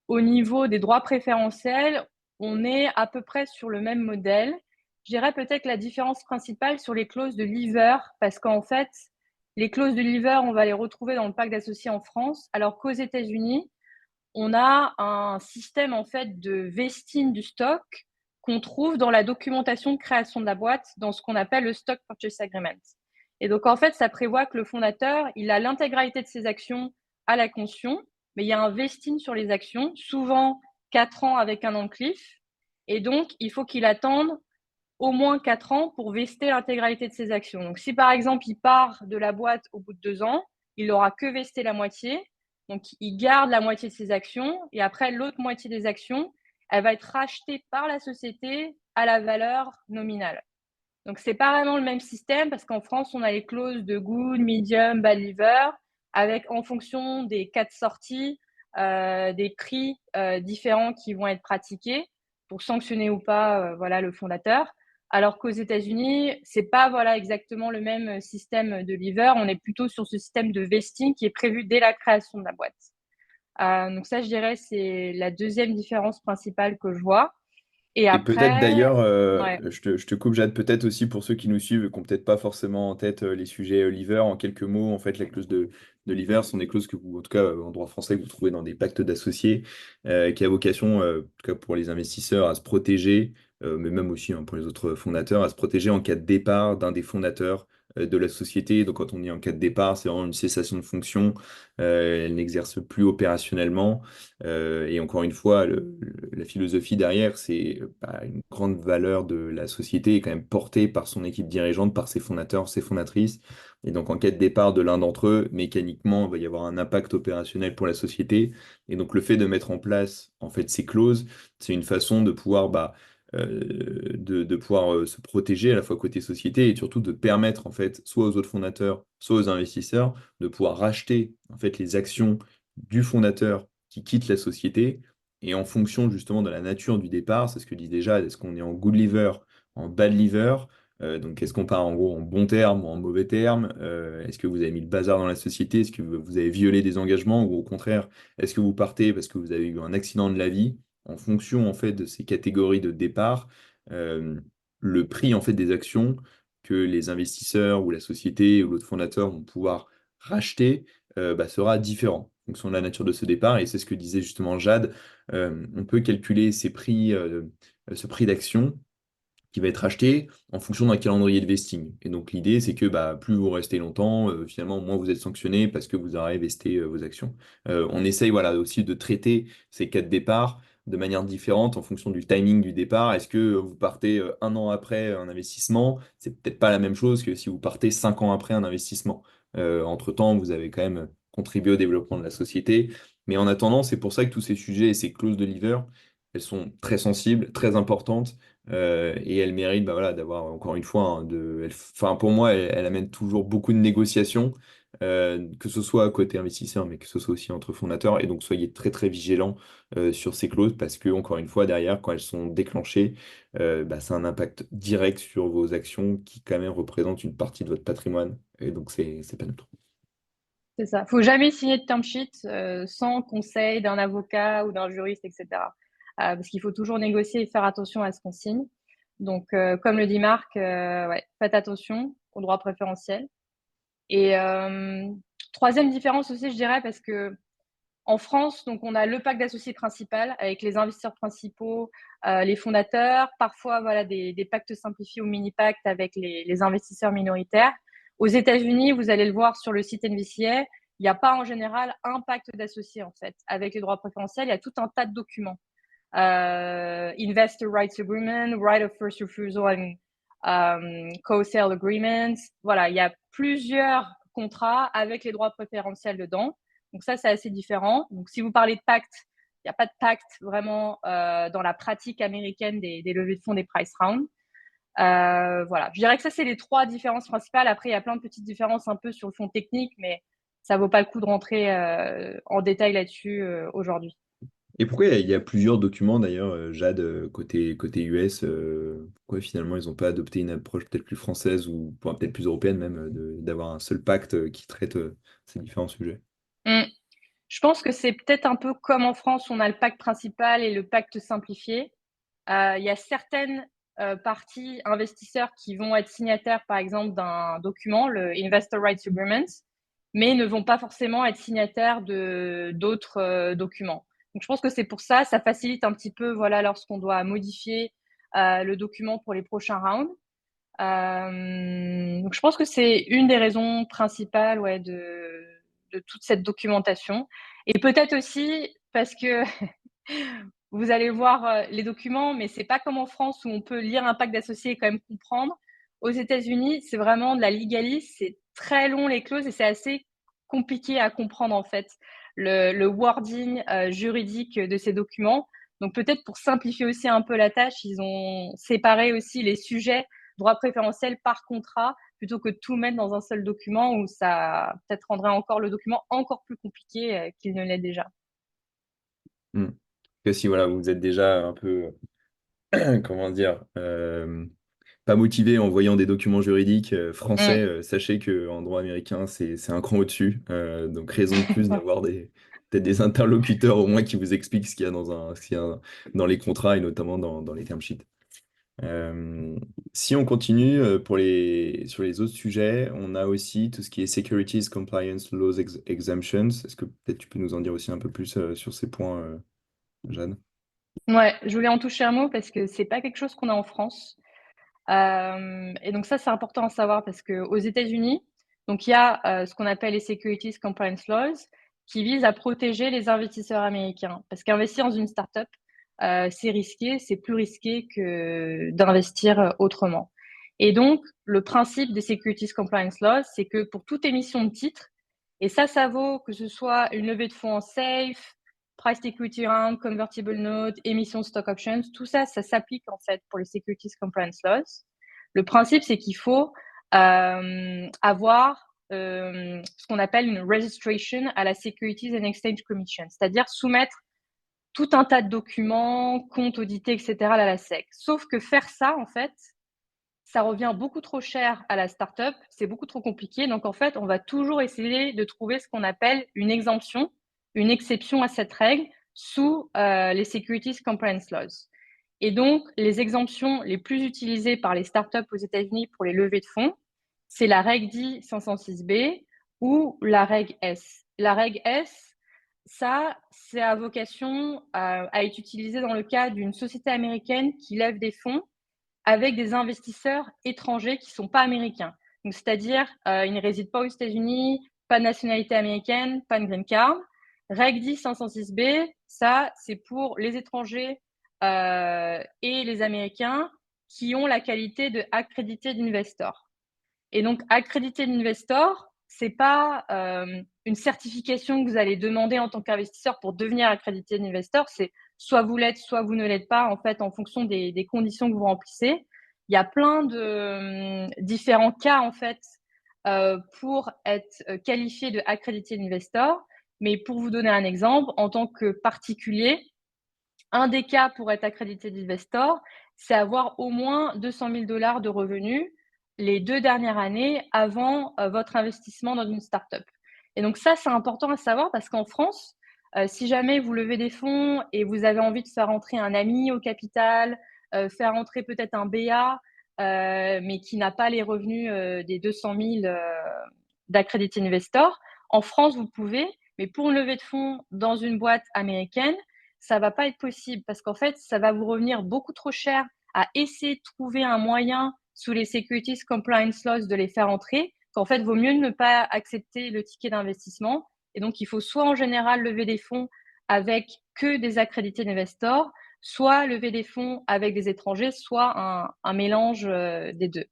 au niveau des droits préférentiels, on est à peu près sur le même modèle. Je dirais peut-être la différence principale sur les clauses de leaver, parce qu'en fait, les clauses de leaver, on va les retrouver dans le pacte d'associés en France, alors qu'aux États-Unis, on a un système en fait de vesting du stock qu'on trouve dans la documentation de création de la boîte, dans ce qu'on appelle le stock purchase agreement. Et donc en fait, ça prévoit que le fondateur, il a l'intégralité de ses actions à la caution, mais il y a un vesting sur les actions, souvent 4 ans avec un an de cliff. Et donc, il faut qu'il attende au moins 4 ans pour vester l'intégralité de ses actions. Donc, si par exemple, il part de la boîte au bout de 2 ans, il n'aura que vesté la moitié. Donc, il garde la moitié de ses actions et après, l'autre moitié des actions, elle va être rachetée par la société à la valeur nominale. Donc, c'est pas vraiment le même système parce qu'en France, on a les clauses de good, medium, bad liver avec en fonction des cas de sortie, des prix différents qui vont être pratiqués pour sanctionner ou pas voilà, le fondateur. Alors qu'aux États-Unis, c'est pas voilà, exactement le même système de lever. On est plutôt sur ce système de vesting qui est prévu dès la création de la boîte. Donc ça, je dirais, c'est la deuxième différence principale que je vois. Et Et peut-être après, d'ailleurs, ouais. je te coupe, Jade, peut-être aussi pour ceux qui nous suivent et qui n'ont peut-être pas forcément en tête les sujets leaver, en quelques mots, en fait, les clauses de leaver sont des clauses que vous, en tout cas en droit français, que vous trouvez dans des pactes d'associés, qui a vocation, en tout cas pour les investisseurs, à se protéger, mais même aussi pour les autres fondateurs, à se protéger en cas de départ d'un des fondateurs de la société. Donc quand on dit en cas de départ, c'est vraiment une cessation de fonction, elle n'exerce plus opérationnellement. Et encore une fois, la philosophie derrière, c'est bah, une grande valeur de la société est quand même portée par son équipe dirigeante, par ses fondateurs, ses fondatrices. Et donc, en cas de départ de l'un d'entre eux, mécaniquement, il va y avoir un impact opérationnel pour la société. Et donc, le fait de mettre en place, en fait, ces clauses, c'est une façon de pouvoir, de pouvoir se protéger à la fois côté société et surtout de permettre, en fait, soit aux autres fondateurs, soit aux investisseurs, de pouvoir racheter, en fait, les actions du fondateur qui quitte la société. Et en fonction, justement, de la nature du départ, c'est ce que dit déjà, est-ce qu'on est en good liver, en bad liver? Donc, est-ce qu'on part en gros en bon terme ou en mauvais terme? Est-ce que vous avez mis le bazar dans la société? Est-ce que vous avez violé des engagements? Ou au contraire, est-ce que vous partez parce que vous avez eu un accident de la vie? En fonction en fait de ces catégories de départ, euh, le prix en fait des actions que les investisseurs ou la société ou l'autre fondateur vont pouvoir racheter sera différent en fonction de la nature de ce départ. Et c'est ce que disait justement Jade. On peut calculer ces prix, ce prix d'action qui va être acheté en fonction d'un calendrier de vesting. Et donc l'idée, c'est que plus vous restez longtemps, finalement, moins vous êtes sanctionné parce que vous aurez vesté vos actions. On essaye voilà, aussi de traiter ces cas de départ de manière différente en fonction du timing du départ. Est-ce que vous partez un an après un investissement? C'est peut-être pas la même chose que si vous partez 5 ans après un investissement. Entre-temps, vous avez quand même contribué au développement de la société. Mais en attendant, c'est pour ça que tous ces sujets et ces clauses de lever, elles sont très sensibles, très importantes et elle mérite voilà, d'avoir, encore une fois, enfin, pour moi, elle amène toujours beaucoup de négociations, que ce soit côté investisseur, mais que ce soit aussi entre fondateurs. Et donc, soyez très, très vigilants sur ces clauses parce que, encore une fois, derrière, quand elles sont déclenchées, ça a un impact direct sur vos actions qui, quand même, représentent une partie de votre patrimoine. Et donc, c'est pas neutre. C'est ça. Faut jamais signer de term sheet sans conseil d'un avocat ou d'un juriste, etc. Parce qu'il faut toujours négocier et faire attention à ce qu'on signe. Donc, comme le dit Marc, ouais, faites attention aux droits préférentiels. Et troisième différence aussi, je dirais, parce que en France, donc on a le pacte d'associés principal avec les investisseurs principaux, les fondateurs, parfois voilà des pactes simplifiés ou mini-pactes avec les investisseurs minoritaires. Aux États-Unis, vous allez le voir sur le site NVCA, il n'y a pas en général un pacte d'associés en fait avec les droits préférentiels. Il y a tout un tas de documents. Investor Rights Agreement, Right of First Refusal and Co-Sale Agreements. Voilà, il y a plusieurs contrats avec les droits préférentiels dedans. Donc ça, c'est assez différent. Donc si vous parlez de pacte, il n'y a pas de pacte vraiment dans la pratique américaine des levées de fonds, des price rounds. Voilà, je dirais que ça, c'est les trois différences principales. Après, il y a plein de petites différences un peu sur le fond technique, mais ça vaut pas le coup de rentrer en détail là-dessus aujourd'hui. Et pourquoi il y a plusieurs documents d'ailleurs, Jade, côté US, pourquoi finalement ils n'ont pas adopté une approche peut-être plus française ou peut-être plus européenne même, d'avoir un seul pacte qui traite ces différents sujets? Mm. Je pense que c'est peut-être un peu comme en France, on a le pacte principal et le pacte simplifié. Il y a certaines parties investisseurs qui vont être signataires, par exemple, d'un document, le Investor Rights Agreement, mais ne vont pas forcément être signataires de d'autres documents. Donc, je pense que c'est pour ça, ça facilite un petit peu, voilà, lorsqu'on doit modifier le document pour les prochains rounds. Donc, je pense que c'est une des raisons principales, ouais, de toute cette documentation. Et peut-être aussi parce que vous allez voir les documents, mais c'est pas comme en France où on peut lire un pacte d'associés et quand même comprendre. Aux États-Unis, c'est vraiment de la legalise, c'est très long les clauses et c'est assez compliqué à comprendre en fait le wording juridique de ces documents. Donc peut-être pour simplifier aussi un peu la tâche, ils ont séparé aussi les sujets droits préférentiels par contrat plutôt que de tout mettre dans un seul document où ça peut-être rendrait encore le document encore plus compliqué qu'il ne l'est déjà. Hmm. Que si voilà, vous êtes déjà un peu, comment dire, pas motivé en voyant des documents juridiques français, Mm. sachez qu'en droit américain, c'est un cran au-dessus. Donc raison de plus d'avoir peut-être des interlocuteurs au moins qui vous expliquent ce qu'il y a dans les contrats et notamment dans les term sheets. Si on continue sur les autres sujets, on a aussi tout ce qui est Securities Compliance Laws Exemptions. Est-ce que peut-être tu peux nous en dire aussi un peu plus sur ces points, Jeanne? Ouais, je voulais en toucher un mot parce que c'est pas quelque chose qu'on a en France. Et donc ça, c'est important à savoir parce qu'aux États-Unis, donc il y a ce qu'on appelle les Securities Compliance Laws qui visent à protéger les investisseurs américains. Parce qu'investir dans une startup, c'est risqué, c'est plus risqué que d'investir autrement. Et donc, le principe des Securities Compliance Laws, c'est que pour toute émission de titre, et ça vaut que ce soit une levée de fonds en safe, price equity round, convertible note, émission stock options, tout ça, ça s'applique en fait pour les Securities Compliance Laws. Le principe, c'est qu'il faut avoir ce qu'on appelle une registration à la Securities and Exchange Commission, c'est-à-dire soumettre tout un tas de documents, comptes audités, etc. à la SEC. Sauf que faire ça, en fait, ça revient beaucoup trop cher à la startup, c'est beaucoup trop compliqué. Donc, en fait, on va toujours essayer de trouver ce qu'on appelle une exemption, une exception à cette règle sous les Securities Compliance Laws. Et donc, les exemptions les plus utilisées par les startups aux États-Unis pour les levées de fonds, c'est la règle D 506B ou la règle S. La règle S, ça, c'est à vocation à être utilisé dans le cas d'une société américaine qui lève des fonds avec des investisseurs étrangers qui ne sont pas américains. Donc, c'est-à-dire, ils ne résident pas aux États-Unis, pas de nationalité américaine, pas de green card. Règle 10 506B, ça, c'est pour les étrangers et les Américains qui ont la qualité de accrédité d'investor. Et donc, accrédité d'investor, c'est pas une certification que vous allez demander en tant qu'investisseur pour devenir accrédité d'investor. C'est soit vous l'êtes, soit vous ne l'êtes pas, en fait, en fonction des conditions que vous remplissez. Il y a plein de différents cas, en fait, pour être qualifié de accrédité d'investor. Mais pour vous donner un exemple, en tant que particulier, un des cas pour être accrédité d'investor, c'est avoir au moins 200 000 dollars de revenus les 2 dernières années avant votre investissement dans une startup. Et donc ça, c'est important à savoir parce qu'en France, si jamais vous levez des fonds et vous avez envie de faire entrer un ami au capital, faire entrer peut-être un BA, mais qui n'a pas les revenus des 200 000 d'accrédité investor, en France, vous pouvez, mais pour une levée de fonds dans une boîte américaine, ça va pas être possible parce qu'en fait, ça va vous revenir beaucoup trop cher à essayer de trouver un moyen sous les Securities Compliance Laws de les faire entrer, qu'en fait, vaut mieux ne pas accepter le ticket d'investissement. Et donc, il faut soit en général lever des fonds avec que des accrédités d'investors, soit lever des fonds avec des étrangers, soit un mélange des deux.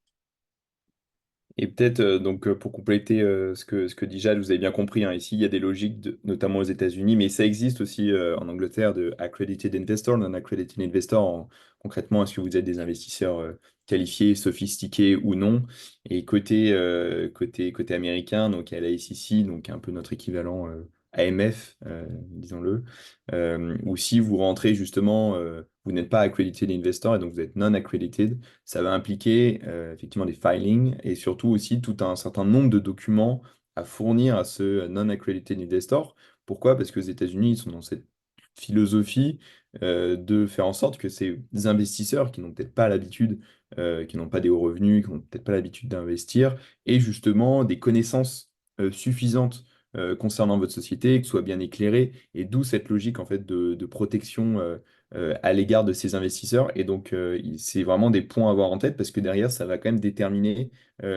Et peut-être, pour compléter ce que dit Jade, vous avez bien compris, hein, ici, il y a des logiques, notamment aux États-Unis, mais ça existe aussi en Angleterre de accredited investor, non-accredited investor. Concrètement, est-ce que vous êtes des investisseurs qualifiés, sophistiqués ou non? Et côté américain, donc il y a la SEC, donc un peu notre équivalent AMF, disons-le, ou si vous rentrez justement, vous n'êtes pas accredited investor et donc vous êtes non-accredited, ça va impliquer effectivement des filings et surtout aussi tout un certain nombre de documents à fournir à ce non-accredited investor. Pourquoi? Parce que les États-Unis ils sont dans cette philosophie de faire en sorte que ces investisseurs qui n'ont peut-être pas l'habitude, qui n'ont pas des hauts revenus, qui n'ont peut-être pas l'habitude d'investir, aient justement des connaissances suffisantes concernant votre société, que ce soit bien éclairé, et d'où cette logique en fait de protection à l'égard de ces investisseurs. Et donc, c'est vraiment des points à avoir en tête parce que derrière, ça va quand même déterminer la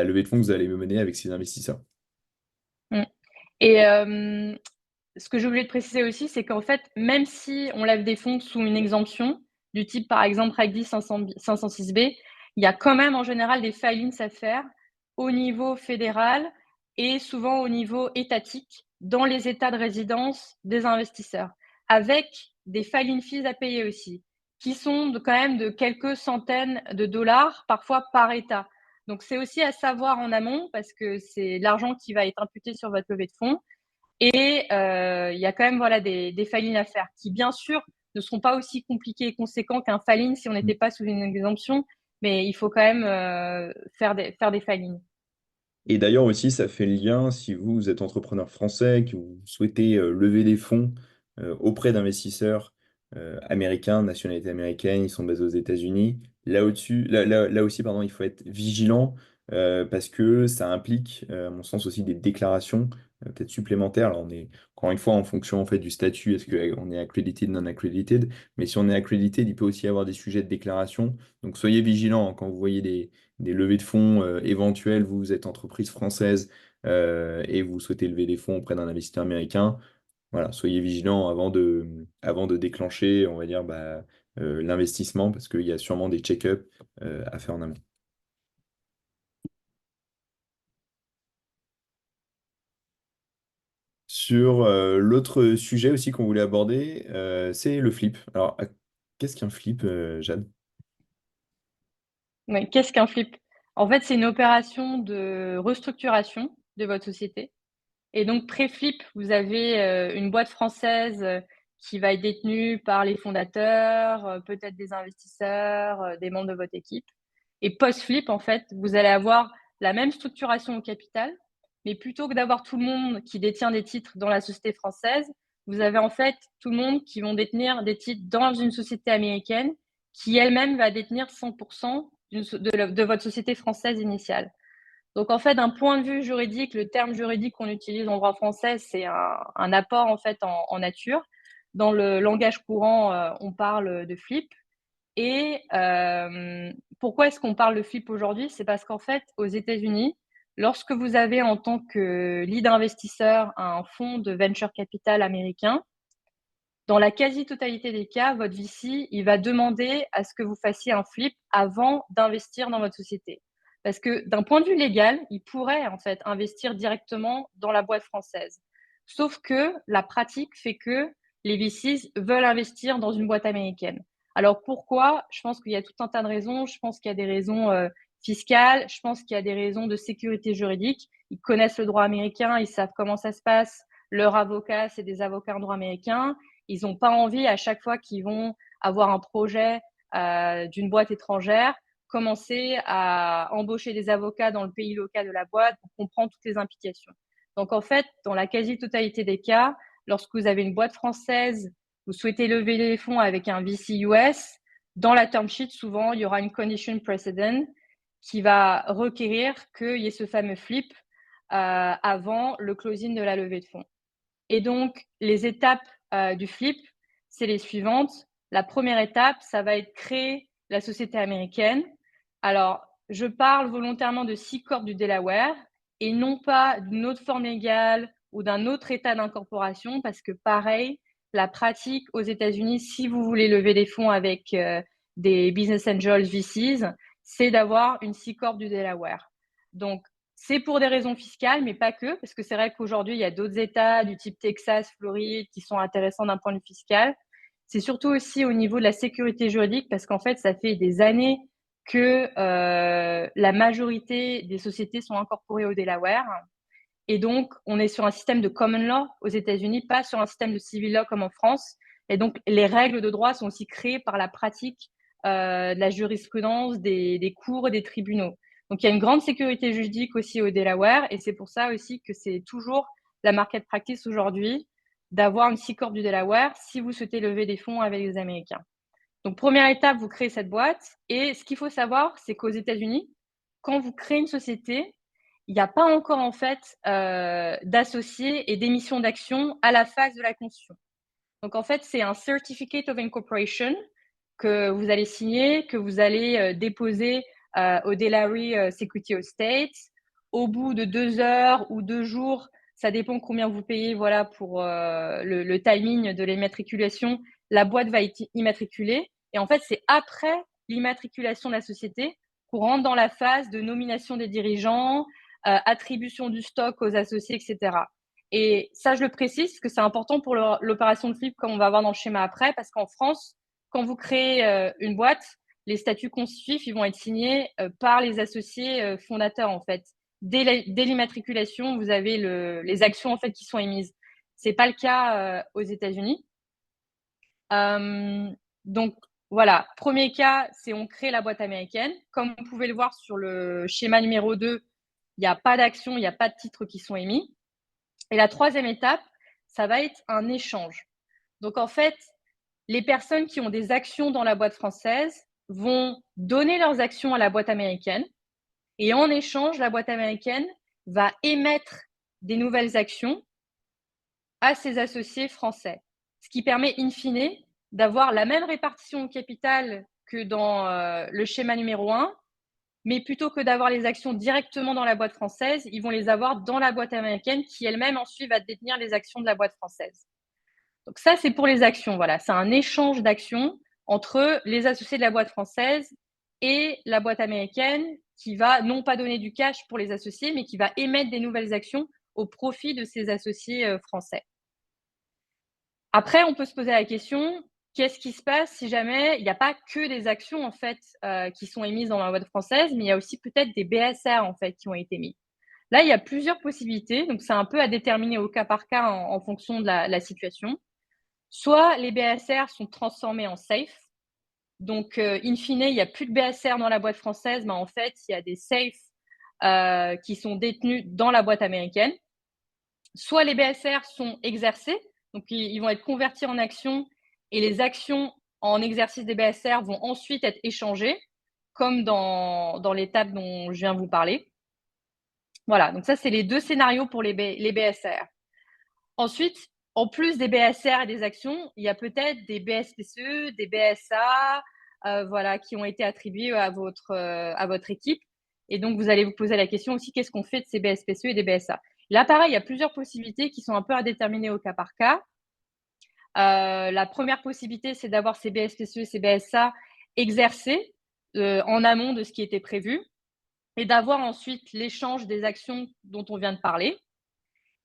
levée de fonds que vous allez mener avec ces investisseurs. Mm. Et ce que j'ai oublié de préciser aussi, c'est qu'en fait, même si on lève des fonds sous une exemption, du type par exemple Reg 10 506B, il y a quand même en général des filings à faire au niveau fédéral et souvent au niveau étatique dans les états de résidence des investisseurs, avec des filing fees à payer aussi, qui sont quand même de quelques centaines de dollars, parfois par état. Donc c'est aussi à savoir en amont parce que c'est l'argent qui va être imputé sur votre levée de fonds. Et il y a quand même voilà, des filings à faire qui, bien sûr, ne seront pas aussi compliqués et conséquents qu'un filing si on n'était pas sous une exemption, mais il faut quand même faire des filings. Et d'ailleurs aussi, ça fait le lien si vous êtes entrepreneur français, que vous souhaitez lever des fonds auprès d'investisseurs américains, nationalité américaine, ils sont basés aux États-Unis. Là aussi, pardon, il faut être vigilant parce que ça implique, à mon sens, aussi des déclarations peut-être supplémentaires. Alors, on est encore une fois en fonction en fait du statut, est-ce qu'on est accredited, non accredited, mais si on est accredited, il peut aussi y avoir des sujets de déclaration. Donc, soyez vigilants hein, quand vous voyez des levées de fonds éventuelles, vous êtes entreprise française et vous souhaitez lever des fonds auprès d'un investisseur américain, voilà, soyez vigilants avant de déclencher, on va dire, l'investissement parce qu'il y a sûrement des check-ups à faire en amont. Sur l'autre sujet aussi qu'on voulait aborder, c'est le flip. Alors, qu'est-ce qu'un flip, Jeanne? Ouais, qu'est-ce qu'un flip? En fait, c'est une opération de restructuration de votre société. Et donc, pré-flip, vous avez une boîte française qui va être détenue par les fondateurs, peut-être des investisseurs, des membres de votre équipe. Et post-flip, en fait, vous allez avoir la même structuration au capital, mais plutôt que d'avoir tout le monde qui détient des titres dans la société française, vous avez en fait tout le monde qui vont détenir des titres dans une société américaine qui elle-même va détenir 100% de votre société française initiale. Donc en fait, d'un point de vue juridique, le terme juridique qu'on utilise en droit français, c'est un apport en fait en nature. Dans le langage courant, on parle de flip. Et pourquoi est-ce qu'on parle de flip aujourd'hui? C'est parce qu'en fait, aux États-Unis, lorsque vous avez en tant que lead investisseur un fonds de venture capital américain, dans la quasi-totalité des cas, votre VC, il va demander à ce que vous fassiez un flip avant d'investir dans votre société. Parce que d'un point de vue légal, il pourrait en fait investir directement dans la boîte française. Sauf que la pratique fait que les VCs veulent investir dans une boîte américaine. Alors pourquoi? Je pense qu'il y a tout un tas de raisons. Je pense qu'il y a des raisons fiscales. Je pense qu'il y a des raisons de sécurité juridique. Ils connaissent le droit américain, ils savent comment ça se passe. Leurs avocats, c'est des avocats en droit américain. Ils n'ont pas envie, à chaque fois qu'ils vont avoir un projet d'une boîte étrangère, commencer à embaucher des avocats dans le pays local de la boîte pour comprendre toutes les implications. Donc, en fait, dans la quasi-totalité des cas, lorsque vous avez une boîte française, vous souhaitez lever les fonds avec un VC US, dans la term sheet, souvent, il y aura une condition precedent qui va requérir qu'il y ait ce fameux flip avant le closing de la levée de fonds. Et donc, les étapes du flip, c'est les suivantes. La première étape, ça va être créer la société américaine. Alors, je parle volontairement de C-Corp du Delaware et non pas d'une autre forme légale ou d'un autre état d'incorporation parce que pareil, la pratique aux États-Unis, si vous voulez lever des fonds avec des business angels VCs, c'est d'avoir une C-Corp du Delaware. Donc, c'est pour des raisons fiscales, mais pas que, parce que c'est vrai qu'aujourd'hui, il y a d'autres États du type Texas, Floride, qui sont intéressants d'un point de vue fiscal. C'est surtout aussi au niveau de la sécurité juridique, parce qu'en fait, ça fait des années que la majorité des sociétés sont incorporées au Delaware. Et donc, on est sur un système de common law aux États-Unis, pas sur un système de civil law comme en France. Et donc, les règles de droit sont aussi créées par la pratique de la jurisprudence des cours et des tribunaux. Donc, il y a une grande sécurité juridique aussi au Delaware, et c'est pour ça aussi que c'est toujours la market practice aujourd'hui d'avoir une C-Corp du Delaware si vous souhaitez lever des fonds avec les Américains. Donc, première étape, vous créez cette boîte. Et ce qu'il faut savoir, c'est qu'aux États-Unis, quand vous créez une société, il n'y a pas encore en fait d'associés et d'émission d'actions à la phase de la constitution. Donc, en fait, c'est un Certificate of Incorporation que vous allez signer, que vous allez déposer au Delaware Secretary of State. Au bout de 2 heures ou 2 jours, ça dépend combien vous payez voilà, pour le timing de l'immatriculation, la boîte va être immatriculée. Et en fait, c'est après l'immatriculation de la société qu'on rentre dans la phase de nomination des dirigeants, attribution du stock aux associés, etc. Et ça, je le précise parce que c'est important pour l'opération de flip, comme on va voir dans le schéma après, parce qu'en France, quand vous créez une boîte, les statuts constitutifs, ils vont être signés par les associés fondateurs, en fait. Dès l'immatriculation, vous avez les actions, en fait, qui sont émises. C'est pas le cas aux États-Unis. Donc, voilà. Premier cas, c'est on crée la boîte américaine. Comme vous pouvez le voir sur le schéma numéro 2, il n'y a pas d'actions, il n'y a pas de titres qui sont émis. Et la troisième étape, ça va être un échange. Donc, en fait, les personnes qui ont des actions dans la boîte française vont donner leurs actions à la boîte américaine. Et en échange, la boîte américaine va émettre des nouvelles actions à ses associés français. Ce qui permet, in fine, d'avoir la même répartition au capital que dans le schéma numéro 1, mais plutôt que d'avoir les actions directement dans la boîte française, ils vont les avoir dans la boîte américaine qui elle-même ensuite va détenir les actions de la boîte française. Donc ça, c'est pour les actions. Voilà, c'est un échange d'actions entre les associés de la boîte française et la boîte américaine qui va non pas donner du cash pour les associés, mais qui va émettre des nouvelles actions au profit de ces associés français. Après, on peut se poser la question, qu'est-ce qui se passe si jamais il n'y a pas que des actions en fait qui sont émises dans la boîte française, mais il y a aussi peut-être des BSR en fait qui ont été mis. Là, il y a plusieurs possibilités, donc c'est un peu à déterminer au cas par cas en fonction de la situation. Soit les BSR sont transformés en safe, donc in fine, il n'y a plus de BSR dans la boîte française, mais en fait, il y a des safes qui sont détenus dans la boîte américaine. Soit les BSR sont exercés, donc ils vont être convertis en actions et les actions en exercice des BSR vont ensuite être échangées, comme dans l'étape dont je viens de vous parler. Voilà, donc ça, c'est les deux scénarios pour les BSR. Ensuite, en plus des BSR et des actions, il y a peut-être des BSPCE, des BSA, voilà, qui ont été attribués à votre équipe. Et donc, vous allez vous poser la question aussi, qu'est-ce qu'on fait de ces BSPCE et des BSA? Là, pareil, il y a plusieurs possibilités qui sont un peu à déterminer au cas par cas. La première possibilité, c'est d'avoir ces BSPCE, ces BSA exercés en amont de ce qui était prévu et d'avoir ensuite l'échange des actions dont on vient de parler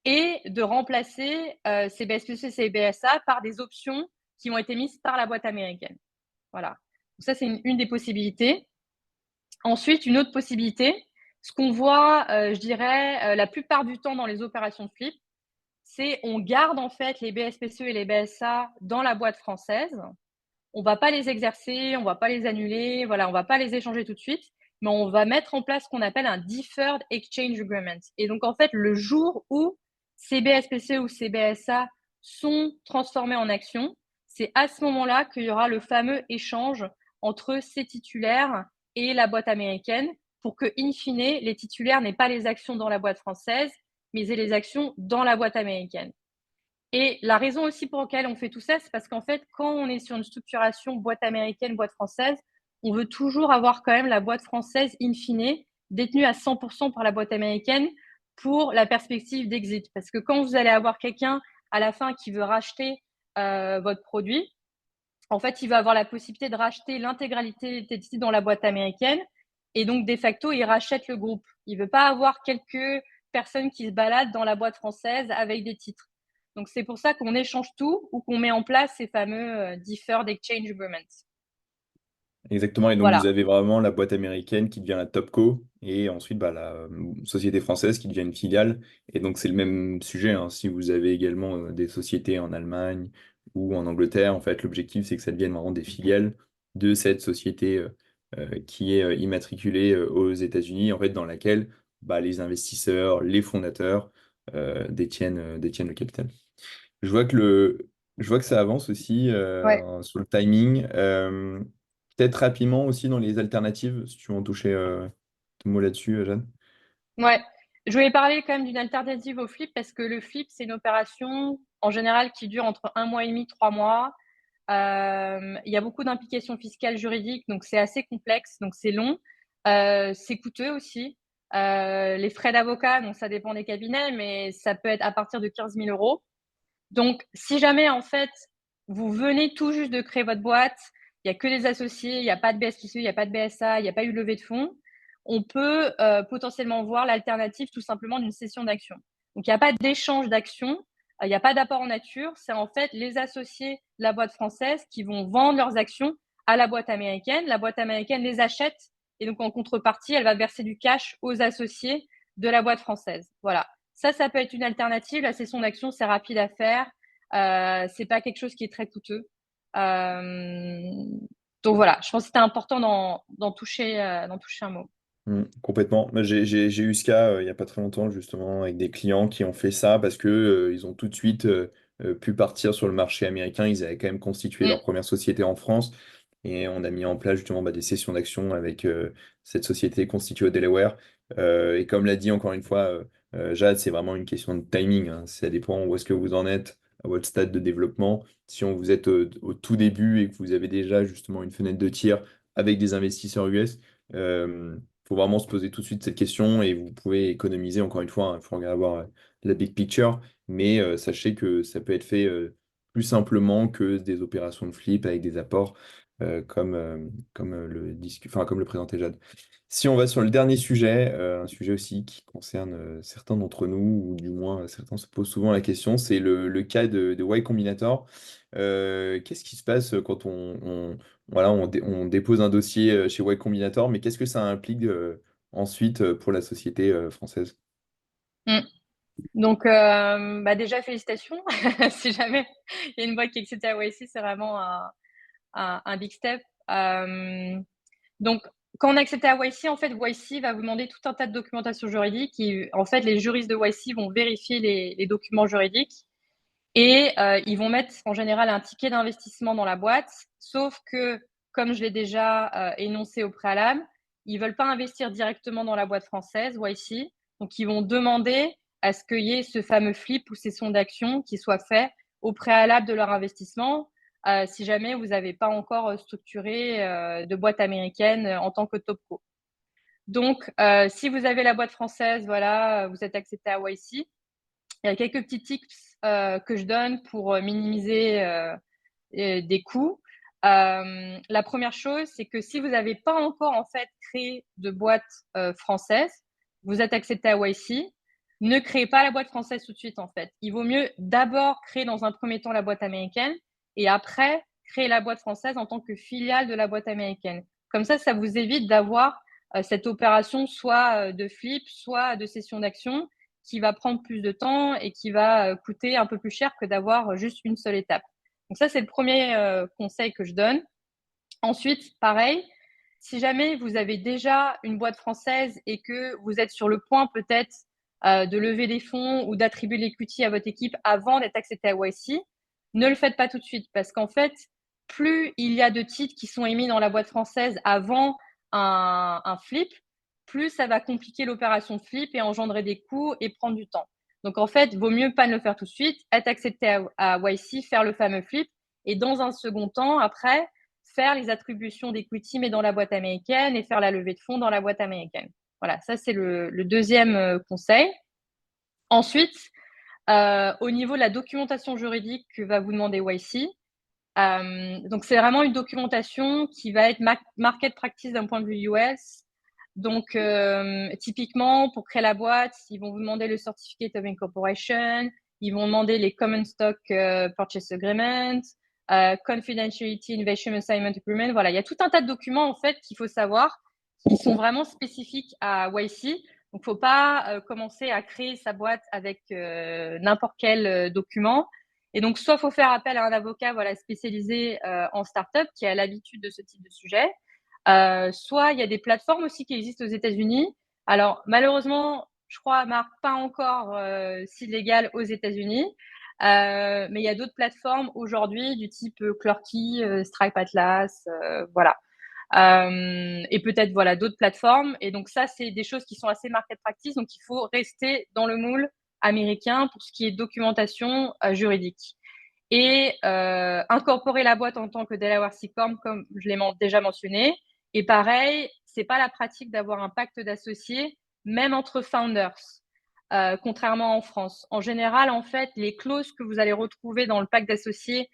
et de remplacer ces BSPCE, ces BSA par des options qui ont été mises par la boîte américaine. Voilà. Donc ça, c'est une des possibilités. Ensuite, une autre possibilité, ce qu'on voit, je dirais, la plupart du temps dans les opérations de flip, c'est on garde en fait les BSPCE et les BSA dans la boîte française. On ne va pas les exercer, on ne va pas les annuler, voilà, on ne va pas les échanger tout de suite, mais on va mettre en place ce qu'on appelle un Deferred Exchange Agreement. Et donc, en fait, le jour où ces BSPCE ou ces BSA sont transformés en actions, c'est à ce moment-là qu'il y aura le fameux échange entre ces titulaires et la boîte américaine pour que, in fine, les titulaires n'aient pas les actions dans la boîte française, mais aient les actions dans la boîte américaine. Et la raison aussi pour laquelle on fait tout ça, c'est parce qu'en fait, quand on est sur une structuration boîte américaine, boîte française, on veut toujours avoir quand même la boîte française in fine détenue à 100% par la boîte américaine pour la perspective d'exit. Parce que quand vous allez avoir quelqu'un à la fin qui veut racheter votre produit, en fait, il va avoir la possibilité de racheter l'intégralité des titres dans la boîte américaine. Et donc, de facto, il rachète le groupe. Il ne veut pas avoir quelques personnes qui se baladent dans la boîte française avec des titres. Donc, c'est pour ça qu'on échange tout ou qu'on met en place ces fameux Deferred Exchange Agreements. Exactement, et donc vous Voilà. avez vraiment la boîte américaine qui devient la Topco, et ensuite bah, la société française qui devient une filiale. Et donc c'est le même sujet, hein. Si vous avez également des sociétés en Allemagne ou en Angleterre, en fait l'objectif c'est que ça devienne vraiment des filiales de cette société qui est immatriculée aux États-Unis, en fait dans laquelle bah, les investisseurs, les fondateurs détiennent le capital. Je vois que je vois que ça avance aussi Ouais. sur le timing. Peut-être rapidement aussi dans les alternatives, si tu veux en toucher ton mot là-dessus, Jeanne. Ouais. Je voulais parler quand même d'une alternative au flip parce que le flip, c'est une opération en général qui dure entre 1 mois et demi, 3 mois. Il y a beaucoup d'implications fiscales juridiques, donc c'est assez complexe, donc c'est long. C'est coûteux aussi. Les frais d'avocat, donc ça dépend des cabinets, mais ça peut être à partir de 15 000 euros. Donc, si jamais, en fait, vous venez tout juste de créer votre boîte, il n'y a que des associés, il n'y a pas de BSPCE, il n'y a pas de BSA, il n'y a pas eu de levée de fonds, on peut potentiellement voir l'alternative tout simplement d'une cession d'actions. Donc, il n'y a pas d'échange d'actions, il n'y a pas d'apport en nature, c'est en fait les associés de la boîte française qui vont vendre leurs actions à la boîte américaine. La boîte américaine les achète et donc en contrepartie, elle va verser du cash aux associés de la boîte française. Voilà. Ça peut être une alternative. La cession d'actions, c'est rapide à faire. C'est pas quelque chose qui est très coûteux. Donc voilà, je pense que c'était important d'en toucher un mot. Complètement. Moi, j'ai eu ce cas il n'y a pas très longtemps, justement, avec des clients qui ont fait ça parce que ils ont tout de suite pu partir sur le marché américain. Ils avaient quand même constitué Mm. leur première société en France. Et on a mis en place justement bah, des sessions d'actions avec cette société constituée au Delaware. Et comme l'a dit encore une fois Jade, c'est vraiment une question de timing, hein. Ça dépend où est-ce que vous en êtes à votre stade de développement. Si on vous êtes au tout début et que vous avez déjà justement une fenêtre de tir avec des investisseurs US, faut vraiment se poser tout de suite cette question et vous pouvez économiser encore une fois, hein. Il faut regarder avoir la big picture, mais sachez que ça peut être fait plus simplement que des opérations de flip avec des apports. comme le présentait Jade. Si on va sur le dernier sujet, un sujet aussi qui concerne certains d'entre nous, ou du moins certains se posent souvent la question, c'est le cas de Y Combinator. Qu'est-ce qui se passe quand voilà, on dépose un dossier chez Y Combinator, mais qu'est-ce que ça implique ensuite pour la société française? Mm. Donc, bah déjà, félicitations. Si jamais il y a une boîte qui est acceptée à YC, c'est vraiment un big step. Donc, quand on est accepté à YC, en fait, YC va vous demander tout un tas de documentation juridique. En fait, les juristes de YC vont vérifier les documents juridiques et ils vont mettre en général un ticket d'investissement dans la boîte. Sauf que, comme je l'ai déjà énoncé au préalable, ils veulent pas investir directement dans la boîte française, YC. Donc, ils vont demander à ce qu'il y ait ce fameux flip ou cession d'actions qui soit fait au préalable de leur investissement, si jamais vous n'avez pas encore structuré de boîte américaine en tant que topco. Donc, si vous avez la boîte française, voilà, vous êtes accepté à YC. Il y a quelques petits tips que je donne pour minimiser des coûts. La première chose, c'est que si vous n'avez pas encore en fait créé de boîte française, vous êtes accepté à YC, ne créez pas la boîte française tout de suite en fait. Il vaut mieux d'abord créer dans un premier temps la boîte américaine et après créer la boîte française en tant que filiale de la boîte américaine. Comme ça vous évite d'avoir cette opération soit de flip, soit de cession d'actions qui va prendre plus de temps et qui va coûter un peu plus cher que d'avoir juste une seule étape. Donc ça, c'est le premier conseil que je donne. Ensuite, pareil, si jamais vous avez déjà une boîte française et que vous êtes sur le point peut-être de lever des fonds ou d'attribuer l'equity à votre équipe avant d'être accepté à YC, ne le faites pas tout de suite parce qu'en fait, plus il y a de titres qui sont émis dans la boîte française avant un flip, plus ça va compliquer l'opération de flip et engendrer des coûts et prendre du temps. Donc en fait, vaut mieux pas le faire tout de suite, être accepté à YC, faire le fameux flip et dans un second temps, après, faire les attributions d'equity mais dans la boîte américaine et faire la levée de fonds dans la boîte américaine. Voilà, ça c'est le deuxième conseil. Ensuite, au niveau de la documentation juridique que va vous demander YC, donc c'est vraiment une documentation qui va être market practice d'un point de vue US. Donc typiquement, pour créer la boîte, ils vont vous demander le Certificate of Incorporation, ils vont demander les Common Stock Purchase Agreement, Confidentiality Innovation Assignment Agreement. Voilà, il y a tout un tas de documents en fait qu'il faut savoir qui sont vraiment spécifiques à YC. Donc, il ne faut pas commencer à créer sa boîte avec n'importe quel document. Et donc, soit il faut faire appel à un avocat voilà, spécialisé en startup qui a l'habitude de ce type de sujet, soit il y a des plateformes aussi qui existent aux États-Unis. Alors, malheureusement, je crois, Marc, pas encore si légal aux États-Unis. Mais il y a d'autres plateformes aujourd'hui du type Clerky, Stripe Atlas, voilà. Et peut-être voilà d'autres plateformes. Et donc ça, c'est des choses qui sont assez market practice. Donc il faut rester dans le moule américain pour ce qui est documentation juridique. Et incorporer la boîte en tant que Delaware C Corp, comme je l'ai déjà mentionné. Et pareil, c'est pas la pratique d'avoir un pacte d'associés, même entre founders. Contrairement en France. En général, en fait, les clauses que vous allez retrouver dans le pacte d'associés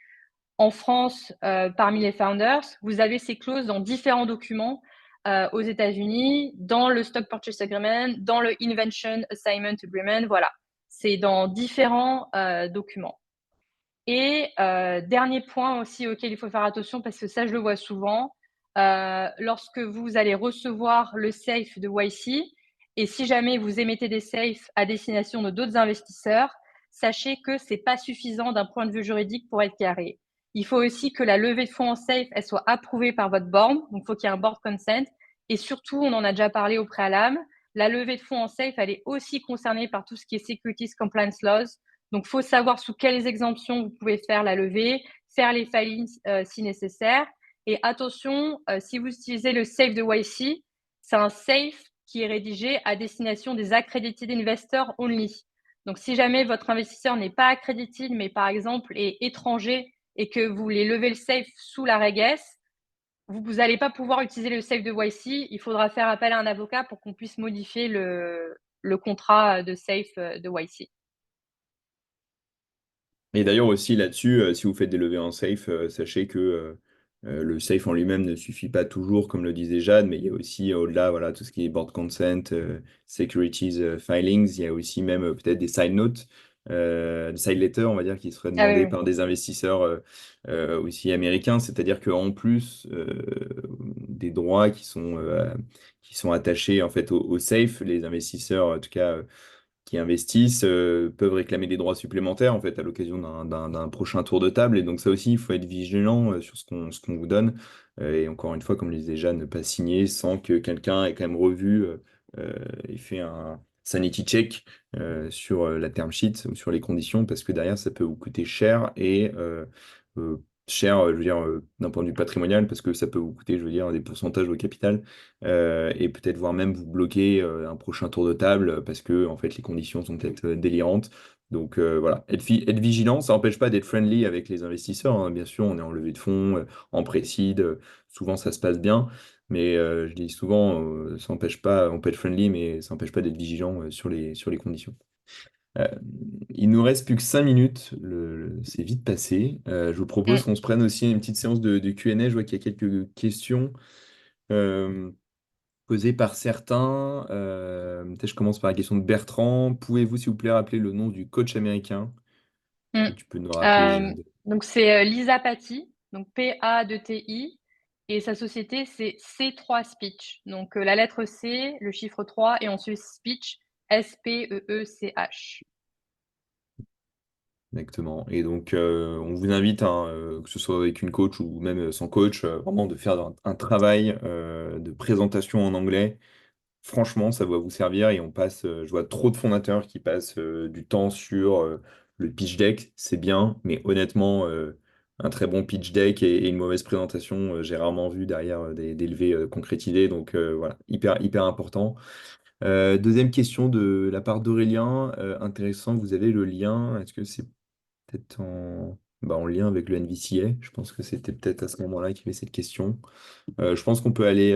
en France, parmi les founders, vous avez ces clauses dans différents documents aux États-Unis, dans le Stock Purchase Agreement, dans le Invention Assignment Agreement, voilà. C'est dans différents documents. Et dernier point aussi auquel il faut faire attention, parce que ça, je le vois souvent, lorsque vous allez recevoir le safe de YC, et si jamais vous émettez des safes à destination de d'autres investisseurs, sachez que ce n'est pas suffisant d'un point de vue juridique pour être carré. Il faut aussi que la levée de fonds en safe, elle soit approuvée par votre board, donc il faut qu'il y ait un board consent, et surtout, on en a déjà parlé au préalable, la levée de fonds en safe, elle est aussi concernée par tout ce qui est Securities Compliance Laws, donc, il faut savoir sous quelles exemptions vous pouvez faire la levée, faire les filings si nécessaire. Et attention, si vous utilisez le safe de YC, c'est un safe qui est rédigé à destination des accredited investors only. Donc, si jamais votre investisseur n'est pas accredited, mais par exemple est étranger et que vous voulez lever le safe sous la Reg S, vous n'allez pas pouvoir utiliser le safe de YC. Il faudra faire appel à un avocat pour qu'on puisse modifier le contrat de safe de YC. Et d'ailleurs aussi là-dessus, si vous faites des levées en safe, sachez que Le safe en lui-même ne suffit pas toujours, comme le disait Jade, mais il y a aussi au-delà, voilà, tout ce qui est board consent, securities filings, il y a aussi même peut-être des side notes, des side letters, on va dire, qui seraient Ah oui, demandés oui. par des investisseurs aussi américains. C'est-à-dire qu'en plus des droits qui sont attachés en fait au safe, les investisseurs, en tout cas qui investissent peuvent réclamer des droits supplémentaires en fait à l'occasion d'un prochain tour de table. Et donc ça aussi, il faut être vigilant sur ce qu'on vous donne. Et encore une fois, comme je le disais déjà, ne pas signer sans que quelqu'un ait quand même revu et fait un sanity check sur la term sheet ou sur les conditions, parce que derrière, ça peut vous coûter cher et cher, je veux dire, d'un point de vue patrimonial, parce que ça peut vous coûter, je veux dire, des pourcentages au capital et peut-être voire même vous bloquer un prochain tour de table parce que en fait les conditions sont peut-être délirantes. Donc voilà, être vigilant, ça n'empêche pas d'être friendly avec les investisseurs, hein. Bien sûr, on est en levée de fonds, en pré-seed, souvent ça se passe bien, mais je dis souvent, ça n'empêche pas, on peut être friendly, mais ça n'empêche pas d'être vigilant sur les conditions. Euh, il nous reste plus que 5 minutes, c'est vite passé. Je vous propose Mm. qu'on se prenne aussi une petite séance de Q&A. Je vois qu'il y a quelques questions. Euh, posée par certains. Peut-être je commence par la question de Bertrand. Pouvez-vous, s'il vous plaît, rappeler le nom du coach américain? Est-ce Mm. que tu peux nous rappeler, Jade? Donc c'est Lisa Patty, donc P-A-2-T-I, et sa société c'est C3 Speech. Donc la lettre C, le chiffre 3 et ensuite Speech, S-P-E-E-C-H. Exactement. Et donc, on vous invite, hein, que ce soit avec une coach ou même sans coach, vraiment de faire un travail de présentation en anglais. Franchement, ça va vous servir et on passe, je vois trop de fondateurs qui passent du temps sur le pitch deck, c'est bien, mais honnêtement, un très bon pitch deck et une mauvaise présentation, j'ai rarement vu derrière des levées concrétisées, donc voilà, hyper, hyper important. Deuxième question de la part d'Aurélien, intéressant, vous avez le lien, est-ce que c'est peut-être en lien avec le NVCA? Je pense que c'était peut-être à ce moment-là qu'il y avait cette question. Je pense qu'on peut aller.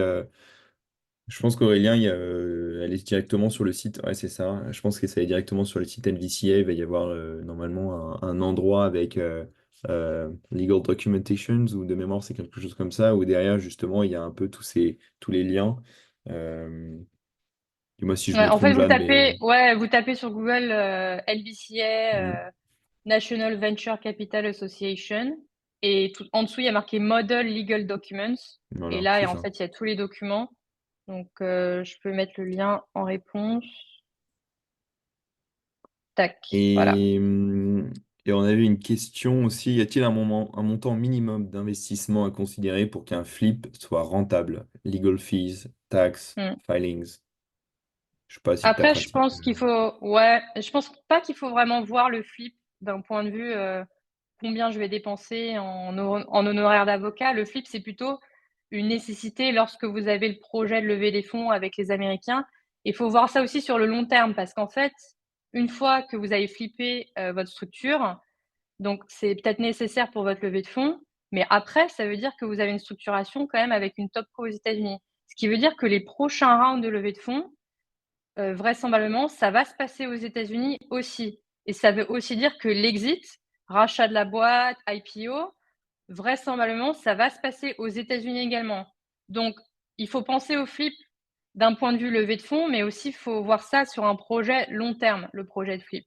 Je pense qu'Aurélien, elle est directement sur le site. Ouais, c'est ça. Je pense que ça est directement sur le site NVCA. Il va y avoir normalement un endroit avec Legal Documentations ou de mémoire, c'est quelque chose comme ça, où derrière, justement, il y a un peu tous les liens. Euh, Dis-moi si je Ouais, me en fait, trompe, Jeanne, mais vous tapez sur Google hmm, LBCA, National Venture Capital Association, et en dessous, il y a marqué Model Legal Documents. Et voilà, là, c'est en ça. fait, il y a tous les documents. Donc, je peux mettre le lien en réponse. Tac, voilà. Et, et on avait une question aussi, y a-t-il un montant minimum d'investissement à considérer pour qu'un flip soit rentable? Legal fees, tax, Hmm. filings. Je sais pas si tu as Après, je pratiqué. pense qu'il faut, ouais, je pense pas qu'il faut vraiment voir le flip d'un point de vue combien je vais dépenser en honoraires d'avocat. Le flip, c'est plutôt une nécessité lorsque vous avez le projet de lever des fonds avec les Américains. Il faut voir ça aussi sur le long terme parce qu'en fait, une fois que vous avez flippé votre structure, donc c'est peut-être nécessaire pour votre levée de fonds, mais après, ça veut dire que vous avez une structuration quand même avec une top co aux États-Unis. Ce qui veut dire que les prochains rounds de levée de fonds, vraisemblablement, ça va se passer aux États-Unis aussi. Et ça veut aussi dire que l'exit, rachat de la boîte, IPO, vraisemblablement, ça va se passer aux États-Unis également. Donc, il faut penser au flip d'un point de vue levée de fonds, mais aussi il faut voir ça sur un projet long terme, le projet de flip.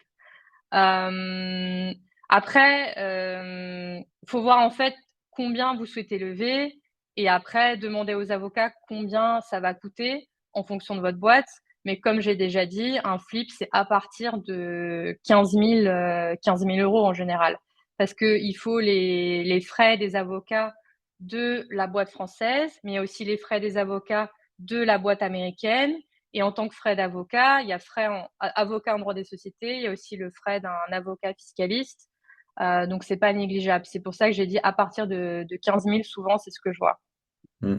Euh, Après, faut voir en fait combien vous souhaitez lever et après demander aux avocats combien ça va coûter en fonction de votre boîte. Mais comme j'ai déjà dit, un flip, c'est à partir de 15 000 euros en général. Parce qu'il faut les frais des avocats de la boîte française, mais il y a aussi les frais des avocats de la boîte américaine. Et en tant que frais d'avocat, il y a avocat en droit des sociétés, il y a aussi le frais d'un avocat fiscaliste. Donc, c'est pas négligeable. C'est pour ça que j'ai dit à partir de 15 000, souvent, c'est ce que je vois. Mm.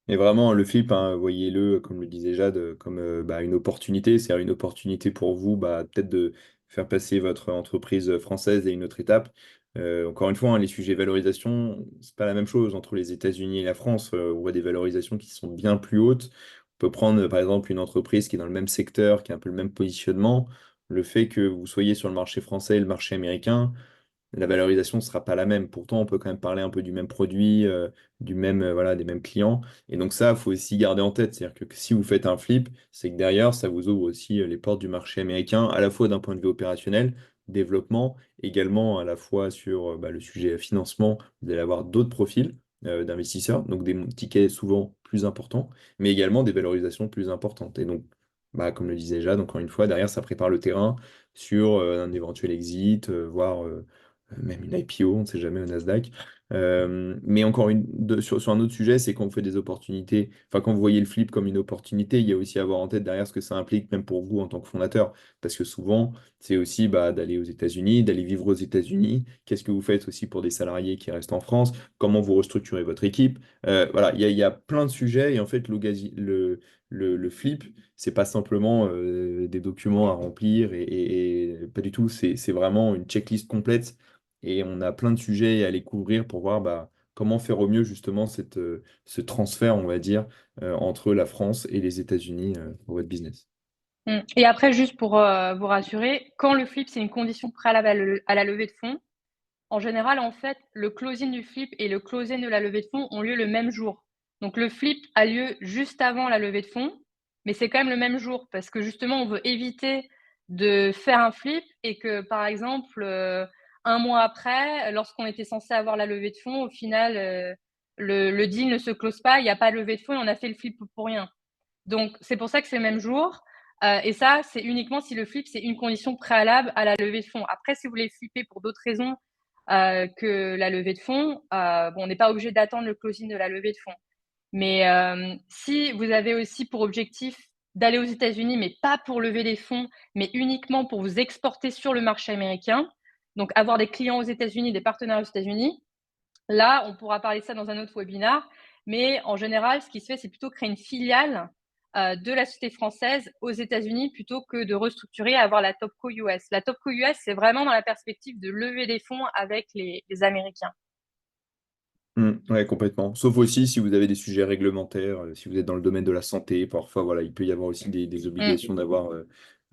Et vraiment, le flip, hein, voyez-le, comme le disait Jade, comme une opportunité. C'est une opportunité pour vous, peut-être de faire passer votre entreprise française à une autre étape. Encore une fois, hein, les sujets valorisation, c'est pas la même chose entre les États-Unis et la France. On voit des valorisations qui sont bien plus hautes. On peut prendre, par exemple, une entreprise qui est dans le même secteur, qui a un peu le même positionnement. Le fait que vous soyez sur le marché français et le marché américain, la valorisation ne sera pas la même. Pourtant, on peut quand même parler un peu du même produit, du même, voilà, des mêmes clients. Et donc ça, il faut aussi garder en tête. C'est-à-dire que si vous faites un flip, c'est que derrière, ça vous ouvre aussi les portes du marché américain, à la fois d'un point de vue opérationnel, développement, également à la fois sur le sujet financement. Vous allez avoir d'autres profils d'investisseurs, donc des tickets souvent plus importants, mais également des valorisations plus importantes. Et donc, comme le disait Jade, encore une fois, derrière, ça prépare le terrain sur un éventuel exit, voire même une IPO, on ne sait jamais au Nasdaq. Mais encore sur un autre sujet, c'est quand vous faites des opportunités, enfin quand vous voyez le flip comme une opportunité, il y a aussi à avoir en tête derrière ce que ça implique, même pour vous en tant que fondateur. Parce que souvent, c'est aussi d'aller aux États-Unis, d'aller vivre aux États-Unis. Qu'est-ce que vous faites aussi pour des salariés qui restent en France? Comment vous restructurez votre équipe? Voilà, il y a plein de sujets et en fait, le flip, c'est pas simplement des documents à remplir et pas du tout, c'est vraiment une checklist complète et on a plein de sujets à aller couvrir pour voir comment faire au mieux justement ce transfert, on va dire, entre la France et les États-Unis pour votre business. Et après, juste pour vous rassurer, quand le flip, c'est une condition préalable à la levée de fonds, en général, en fait, le closing du flip et le closing de la levée de fonds ont lieu le même jour. Donc le flip a lieu juste avant la levée de fonds, mais c'est quand même le même jour parce que justement, on veut éviter de faire un flip et que, par exemple, un mois après, lorsqu'on était censé avoir la levée de fonds, au final, le deal ne se close pas, il n'y a pas de levée de fonds et on a fait le flip pour rien. Donc, c'est pour ça que c'est le même jour. Et ça, c'est uniquement si le flip, c'est une condition préalable à la levée de fonds. Après, si vous voulez flipper pour d'autres raisons que la levée de fonds, on n'est pas obligé d'attendre le closing de la levée de fonds. Mais si vous avez aussi pour objectif d'aller aux États-Unis, mais pas pour lever des fonds, mais uniquement pour vous exporter sur le marché américain, donc avoir des clients aux États-Unis, des partenaires aux États-Unis, là, on pourra parler de ça dans un autre webinaire, mais en général, ce qui se fait, c'est plutôt créer une filiale de la société française aux États-Unis plutôt que de restructurer et avoir la Topco US. La Topco US, c'est vraiment dans la perspective de lever des fonds avec les Américains. Ouais, complètement. Sauf aussi si vous avez des sujets réglementaires, si vous êtes dans le domaine de la santé, parfois, voilà, il peut y avoir aussi des Mm. obligations d'avoir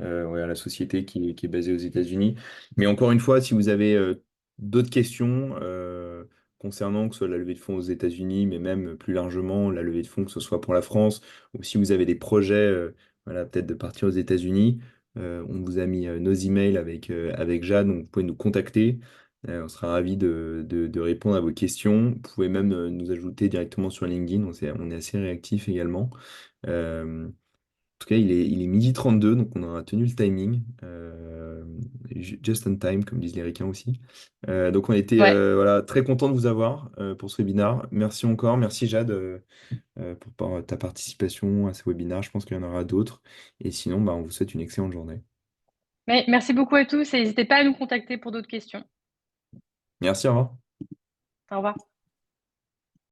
ouais, la société qui est basée aux États-Unis. Mais encore une fois, si vous avez d'autres questions concernant que ce soit la levée de fonds aux États-Unis, mais même plus largement la levée de fonds, que ce soit pour la France, ou si vous avez des projets, voilà, peut-être de partir aux États-Unis, on vous a mis nos emails avec Jade, donc vous pouvez nous contacter. On sera ravis de répondre à vos questions. Vous pouvez même nous ajouter directement sur LinkedIn. On est assez réactif également. En tout cas, il est 12h32, donc on aura tenu le timing. Just on time, comme disent les Ricains aussi. Donc on était Ouais. voilà, très content de vous avoir pour ce webinaire. Merci encore. Merci Jade pour ta participation à ce webinaire. Je pense qu'il y en aura d'autres. Et sinon, on vous souhaite une excellente journée. Mais merci beaucoup à tous et n'hésitez pas à nous contacter pour d'autres questions. Merci, au revoir. Au revoir.